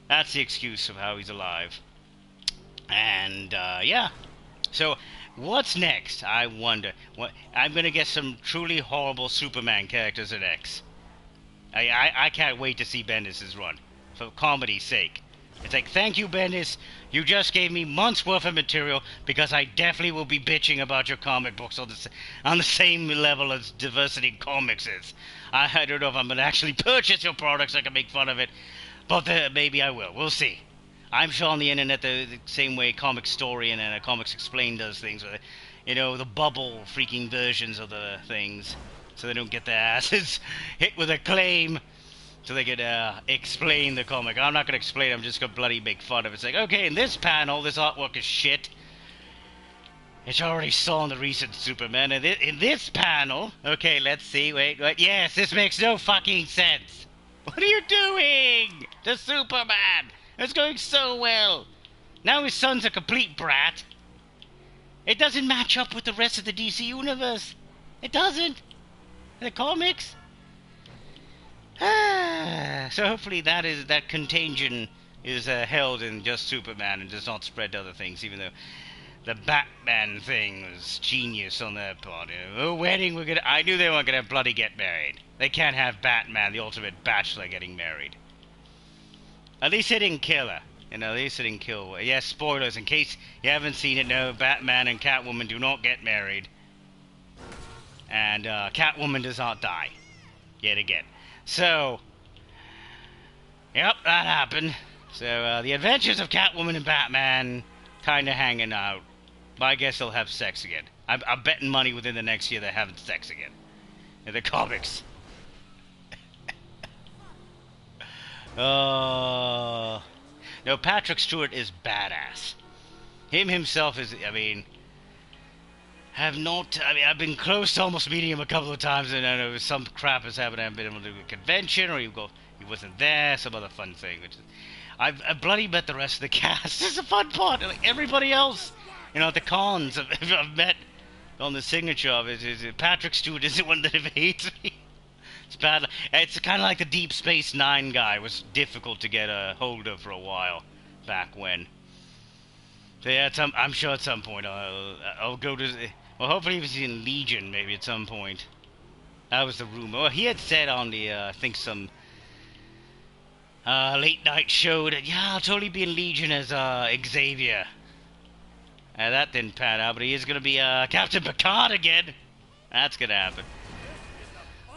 That's the excuse of how he's alive. And, yeah. So, what's next? I wonder. I'm gonna get some truly horrible Superman characters at X. I can't wait to see Bendis' run, for comedy's sake. It's like, thank you, Bendis. You just gave me months' worth of material, because I definitely will be bitching about your comic books on the same level as Diversity Comics is. I don't know if I'm going to actually purchase your products so I can make fun of it, but maybe I will. We'll see. I'm sure on the internet the same way Comic Story and Comics Explained does things with it. The bubble freaking versions of the things, so they don't get their asses hit with a claim. So they could explain the comic. I'm not going to explain it, I'm just going to bloody make fun of it. It's like, okay, in this panel, this artwork is shit. It's already saw in the recent Superman. And in this panel, okay, let's see, wait, yes, this makes no fucking sense. What are you doing to Superman? It's going so well. Now his son's a complete brat. It doesn't match up with the rest of the DC universe. It doesn't. The comics. So hopefully that contagion is held in just Superman and does not spread to other things, even though the Batman thing was genius on their part. The wedding, I knew they weren't gonna bloody get married. They can't have Batman, the ultimate bachelor, getting married. At least they didn't kill her. At least they didn't kill her. Yes, spoilers, in case you haven't seen it, no, Batman and Catwoman do not get married. And Catwoman does not die. Yet again. So, yep, that happened. So, the adventures of Catwoman and Batman kind of hanging out. But I guess they'll have sex again. I'm betting money within the next year they're having sex again. In the comics. No, Patrick Stewart is badass. Him himself is, I've been close to almost meeting him a couple of times, and I know some crap has happened. I haven't been able to do a convention, or he wasn't there, some other fun thing. I've bloody met the rest of the cast. This is a fun part. Like everybody else, at the cons I've met on the signature of it. Patrick Stewart isn't one that hates me. It's bad. It's kind of like the Deep Space Nine guy was difficult to get a hold of for a while back when. So yeah, I'm sure at some point I'll go to. Well, hopefully he's in Legion, maybe at some point. That was the rumor. Well, he had said on the, I think some late night show that, yeah, I'll totally be in Legion as Xavier. That didn't pan out, but he is going to be Captain Picard again. That's going to happen.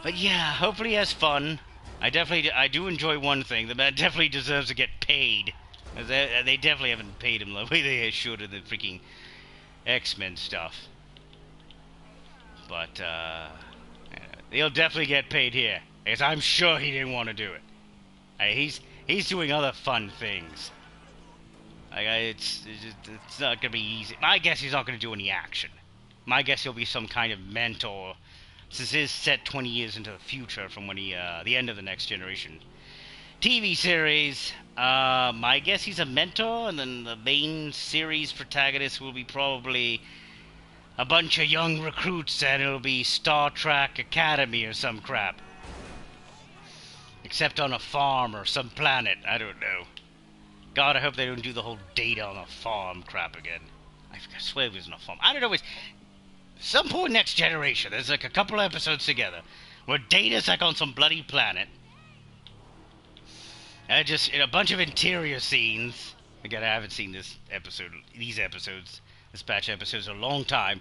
But yeah, hopefully he has fun. I do enjoy one thing. The man definitely deserves to get paid. They definitely haven't paid him the way they should in the freaking X-Men stuff. But, he'll definitely get paid here. Because I'm sure he didn't want to do it. He's doing other fun things. It's not going to be easy. My guess he's not going to do any action. My guess he'll be some kind of mentor. This is set 20 years into the future from when the end of the Next Generation TV series. My guess he's a mentor, and then the main series protagonist will be probably a bunch of young recruits, and it'll be Star Trek Academy or some crap. Except on a farm or some planet, I don't know. God, I hope they don't do the whole Data on a farm crap again. I swear it was on a farm. I don't know, some point Next Generation, there's like a couple episodes together. where Data's like on some bloody planet. And just in a bunch of interior scenes. Again, I haven't seen these episodes, Dispatch episodes, in a long time.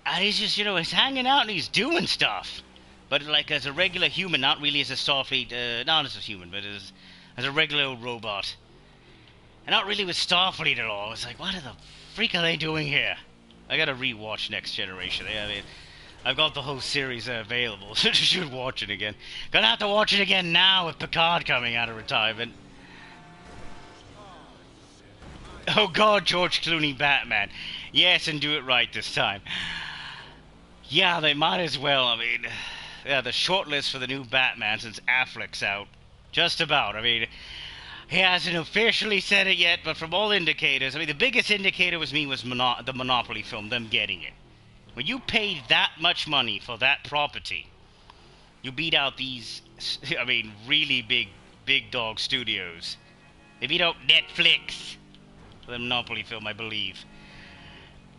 And he's just, he's hanging out and he's doing stuff. But like as a regular human, not really as a Starfleet, not as a human, but as a regular old robot. And not really with Starfleet at all. It's like, what the freak are they doing here? I gotta rewatch Next Generation. I mean, I've got the whole series available, so I should watch it again. Gonna have to watch it again now with Picard coming out of retirement. Oh god, George Clooney Batman. Yes, and do it right this time. Yeah, they might as well. I mean, yeah, the shortlist for the new Batman since Affleck's out. Just about. I mean, he hasn't officially said it yet, but from all indicators, I mean, the biggest indicator was the Monopoly film, them getting it. When you paid that much money for that property, you beat out these, I mean, really big dog studios. They beat out Netflix for the Monopoly film, I believe.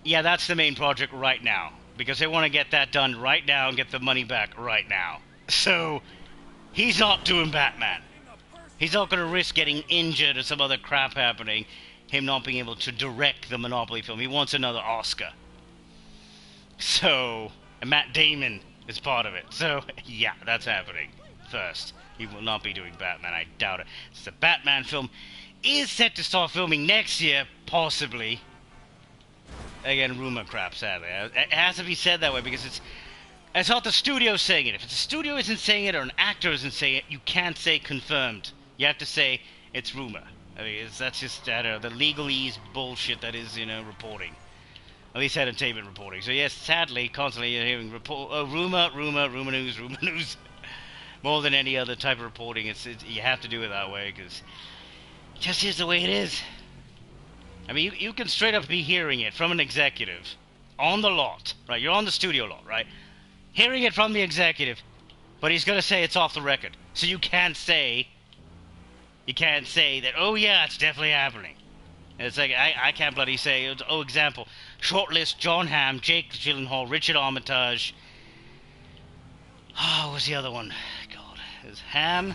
Yeah, that's the main project right now, because they want to get that done right now and get the money back right now. So, he's not doing Batman. He's not going to risk getting injured or some other crap happening, him not being able to direct the Monopoly film. He wants another Oscar. So, and Matt Damon is part of it. So, yeah, that's happening first. He will not be doing Batman, I doubt it. The Batman film is set to start filming next year, possibly. Again, rumor crap, sadly. It has to be said that way because it's not the studio saying it. If the studio isn't saying it or an actor isn't saying it, you can't say confirmed. You have to say it's rumor. I mean, that's just, I don't know, the legalese bullshit that is, reporting. At least entertainment reporting. So yes, sadly, constantly you're hearing rumor news. More than any other type of reporting, you have to do it that way because it just is the way it is. I mean, you can straight up be hearing it from an executive on the lot, right? You're on the studio lot, right? Hearing it from the executive, but he's gonna say it's off the record. So you can't say that, oh yeah, it's definitely happening. It's like, I can't bloody say, oh, example, shortlist, John Hamm, Jake Gyllenhaal, Richard Armitage. Oh, what was the other one? God, it was Hamm,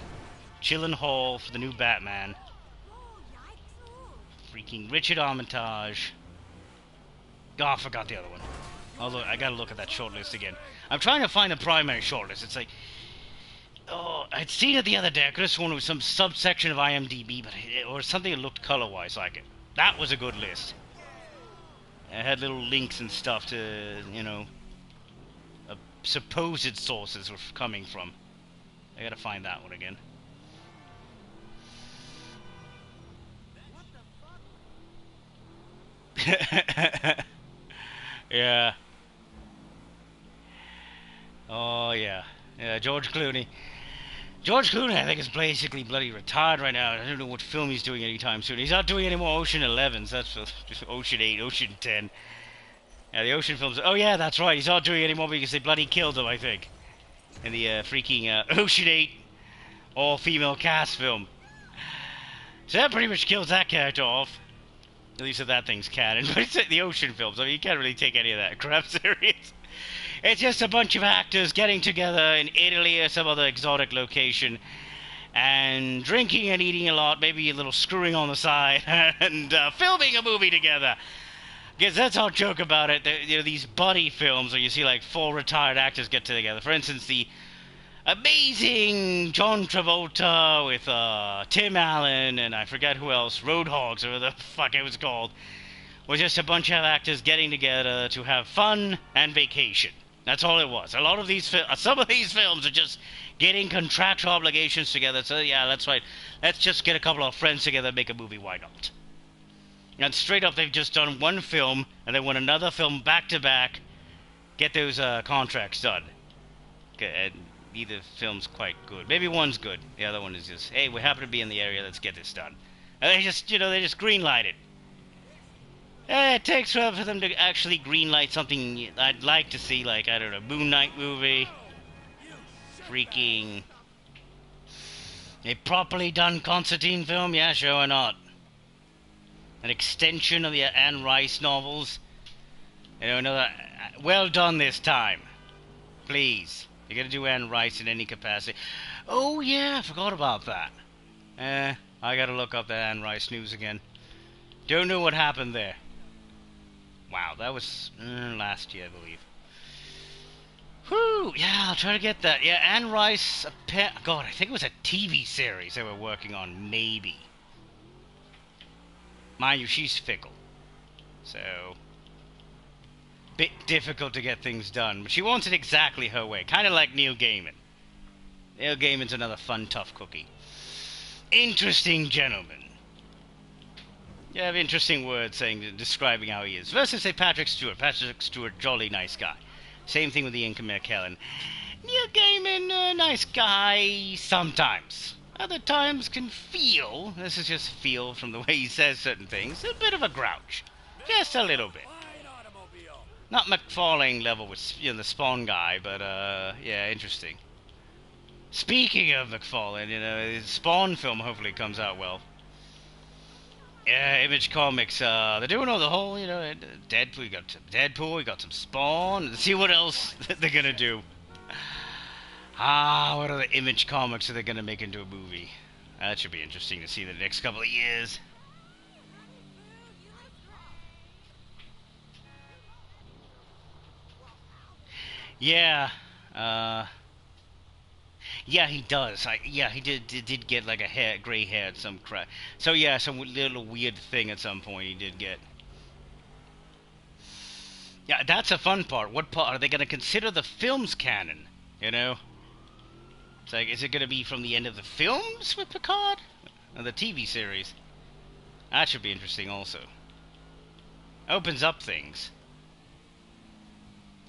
Gyllenhaal for the new Batman. Freaking Richard Armitage. Oh, I forgot the other one. Although, I gotta look at that shortlist again. I'm trying to find the primary shortlist. It's like, oh, I'd seen it the other day. I could have sworn it was some subsection of IMDb, or something that looked color-wise like it. That was a good list. It had little links and stuff to, supposed sources were coming from. I gotta find that one again. Yeah. Oh, yeah. Yeah, George Clooney. George Clooney, I think, is basically bloody retired right now. I don't know what film he's doing anytime soon. He's not doing any more Ocean 11s. That's for just Ocean 8, Ocean 10. Yeah, the Ocean films. Oh, yeah, that's right. He's not doing any more because they bloody killed him, I think. In the freaking Ocean 8 all-female cast film. So that pretty much kills that character off. At least if that thing's canon. But it's the Ocean films. I mean, you can't really take any of that crap serious. It's just a bunch of actors getting together in Italy or some other exotic location and drinking and eating a lot, maybe a little screwing on the side, and filming a movie together. Because that's our joke about it. These buddy films where you see like 4 retired actors get together. For instance, the amazing John Travolta with Tim Allen and I forget who else, Roadhogs or whatever the fuck it was called, was just a bunch of actors getting together to have fun and vacation. That's all it was. A lot of these, some of these films are just getting contractual obligations together. So yeah, that's right. Let's just get a couple of friends together and make a movie. Why not? And straight up, they've just done one film and they want another film back to back. Get those contracts done. And neither film's quite good. Maybe one's good. The other one is just, hey, we happen to be in the area. Let's get this done. And they just, they just greenlight it. It takes forever for them to actually greenlight something I'd like to see, like, I don't know, Moon Knight movie. Freaking... a properly done Constantine film? Yeah, sure, why not? An extension of the Anne Rice novels. Another... well done this time. Please. You're gonna do Anne Rice in any capacity. Oh yeah, I forgot about that. I gotta look up the Anne Rice news again. Don't know what happened there. Wow, that was last year, I believe. Whew, yeah, I'll try to get that. Yeah, Anne Rice, God, I think it was a TV series they were working on, maybe. Mind you, she's fickle. So, bit difficult to get things done. But she wants it exactly her way. Kind of like Neil Gaiman. Neil Gaiman's another fun, tough cookie. Interesting gentleman. You have interesting words describing how he is. Versus, say, Patrick Stewart. Patrick Stewart, jolly nice guy. Same thing with Ian McKellen. Neil Gaiman, nice guy sometimes. Other times can feel, this is just feel from the way he says certain things, a bit of a grouch. Just a little bit. Not McFarlane level with the Spawn guy, but yeah, interesting. Speaking of McFarlane, his Spawn film hopefully comes out well. Yeah, Image Comics, they're doing all the whole, Deadpool, we got some Deadpool, we got some Spawn, let's see what else they're gonna do. What other Image Comics are they gonna make into a movie? That should be interesting to see the next couple of years. Yeah, yeah, he does. Yeah, he did get like a gray hair at some crap. So yeah, some little weird thing at some point he did get. Yeah, that's a fun part. What part are they going to consider the film's canon? It's like, is it going to be from the end of the films with Picard, or the TV series? That should be interesting also. Opens up things.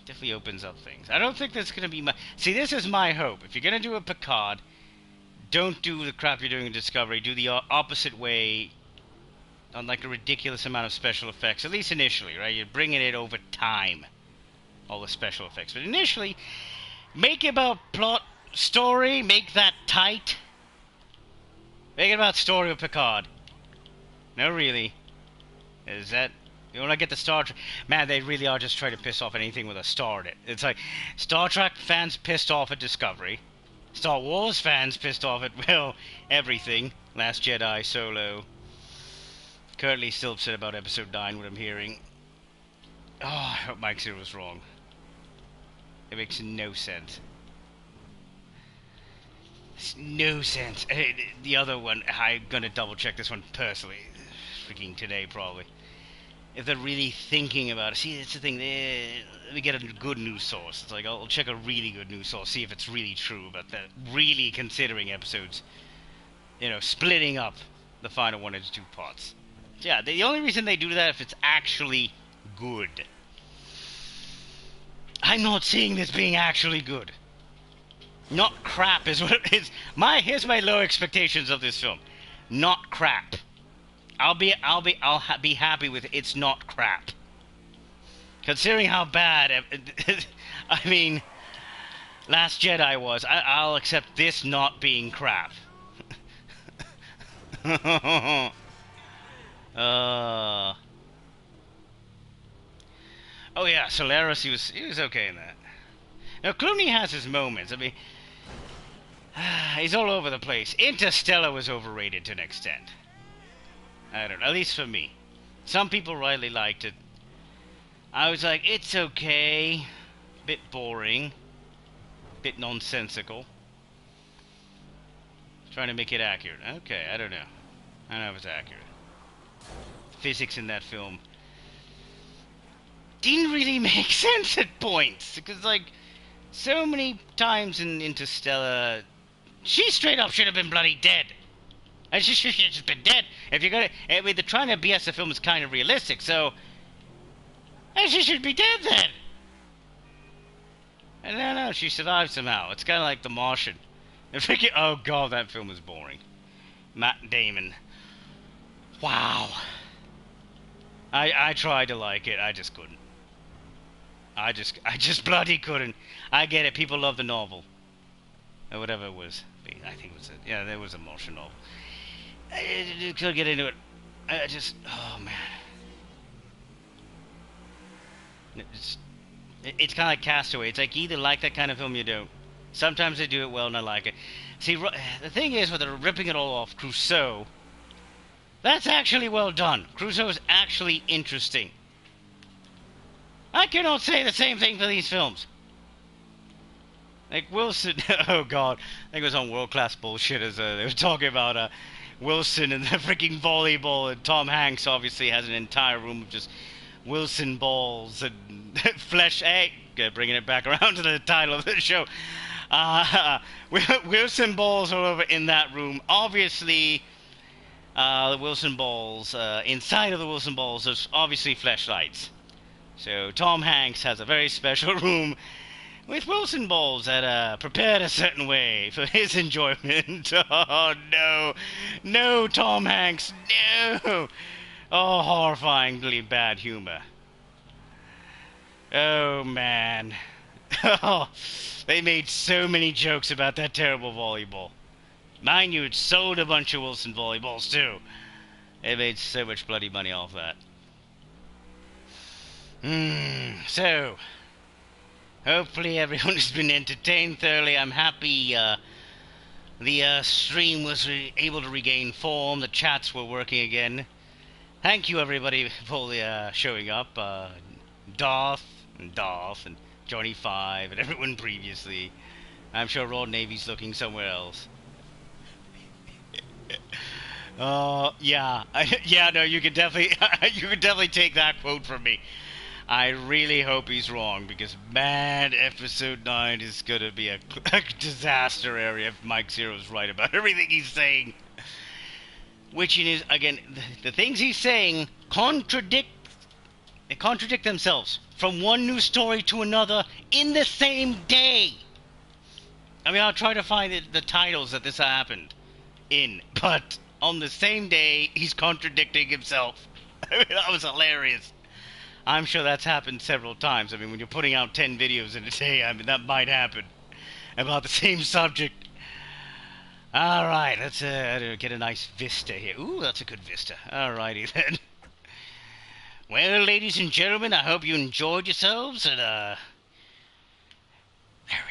Definitely opens up things. I don't think that's going to be my... See, this is my hope. If you're going to do a Picard, don't do the crap you're doing in Discovery. Do the opposite way on like a ridiculous amount of special effects. At least initially, right? You're bringing it over time. All the special effects. But initially, make it about plot, story. Make that tight. Make it about story of Picard. No, really. Is that... You want to get the Star Trek... Man, they really are just trying to piss off anything with a star in it. It's like, Star Trek fans pissed off at Discovery. Star Wars fans pissed off at, well, everything. Last Jedi, Solo. Currently still upset about Episode 9, what I'm hearing. Oh, I hope Mike Zero was wrong. It makes no sense. It's no sense. The other one, I'm gonna double check this one personally. Freaking today, probably. If they're really thinking about it. See, that's the thing. Let me get a good news source. It's like, I'll check a really good news source, see if it's really true about that. Really considering episodes, splitting up the final one into 2 parts. So yeah, the only reason they do that if it's actually good. I'm not seeing this being actually good. Not crap is what it is. Here's my low expectations of this film. Not crap. I'll be happy with it's not crap. Considering how bad, I mean, Last Jedi was, I'll accept this not being crap. Oh yeah, Solaris, he was okay in that. Now Clooney has his moments. I mean, he's all over the place. Interstellar was overrated to an extent. I don't know, at least for me. Some people rightly liked it. I was like, it's okay. Bit boring. Bit nonsensical. Trying to make it accurate. Okay, I don't know. I don't know if it's accurate. Physics in that film didn't really make sense at points. Because, like, so many times in Interstellar, she straight up should have been bloody dead. And she should have just been dead. If you're gonna... I mean, they're trying to BS the film is kind of realistic, so... And she should be dead then! And no, she survived somehow. It's kind of like The Martian. Oh god, that film is boring. Matt Damon. Wow. I tried to like it, I just couldn't. I just bloody couldn't. I get it, people love the novel. Or whatever it was. I think it was yeah, there was a Martian novel. I couldn't get into it. Oh man. It's kind of like Castaway. It's like you either like that kind of film or you don't. Sometimes they do it well, and I like it. See, the thing is, with ripping it all off, Crusoe, that's actually well done. Crusoe is actually interesting. I cannot say the same thing for these films. Like Wilson, oh god, I think it was on World Class Bullshit as they were talking about Wilson and the freaking volleyball, and Tom Hanks obviously has an entire room of just Wilson balls and bringing it back around to the title of the show. Wilson balls all over in that room. Obviously, the Wilson balls, inside of the Wilson balls, there's obviously fleshlights. So Tom Hanks has a very special room with Wilson balls that are prepared a certain way for his enjoyment. Oh no, no, Tom Hanks, no! Oh, horrifyingly bad humor. Oh man, oh, they made so many jokes about that terrible volleyball. Mind you, it sold a bunch of Wilson volleyballs too. They made so much bloody money off that. So, hopefully everyone has been entertained thoroughly. I'm happy the stream was able to regain form. The chats were working again. Thank you everybody for showing up. Darth and Johnny 5 and everyone previously. I'm sure Raw Navy's looking somewhere else. Yeah, no, you could definitely take that quote from me. I really hope he's wrong, because man, episode 9 is gonna be a disaster area if Mike Zero's right about everything he's saying. Which is, again, the things he's saying contradict themselves from one news story to another in the same day. I mean, I'll try to find the titles that this happened in, but on the same day, he's contradicting himself. I mean, that was hilarious. I'm sure that's happened several times. I mean, when you're putting out 10 videos in a day, I mean, that might happen about the same subject. Alright, let's get a nice vista here. Ooh, that's a good vista. Alrighty then. Well, ladies and gentlemen, I hope you enjoyed yourselves, and there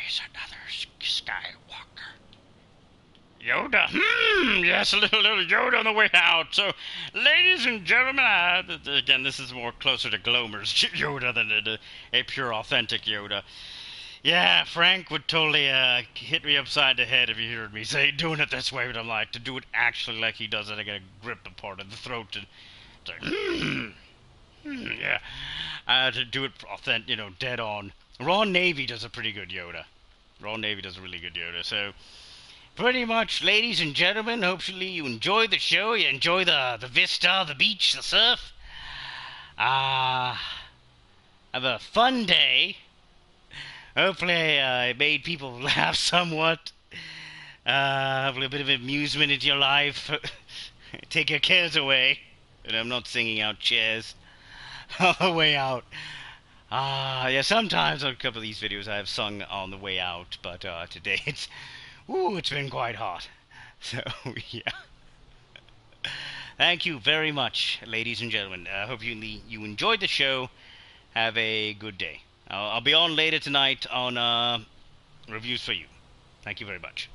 is another Skywalker. Yoda. Yes, a little Yoda on the way out. So, ladies and gentlemen, again, this is more closer to Glomer's Yoda than a pure, authentic Yoda. Yeah, Frank would totally hit me upside the head if he heard me say doing it this way, but I'm like, to do it actually like he does it, I gotta grip the part of the throat and say, yeah. To do it authentic, dead on. Raw Navy does a pretty good Yoda. Raw Navy does a really good Yoda, so pretty much, ladies and gentlemen, hopefully you enjoyed the show, you enjoy the vista, the beach, the surf. Have a fun day. Hopefully I made people laugh somewhat. Hopefully a bit of amusement into your life. Take your cares away. And I'm not singing out chairs on the way out. Yeah, sometimes on a couple of these videos I have sung on the way out, but today it's been quite hot. So, yeah. Thank you very much, ladies and gentlemen. I hope you enjoyed the show. Have a good day. I'll be on later tonight on reviews for you. Thank you very much.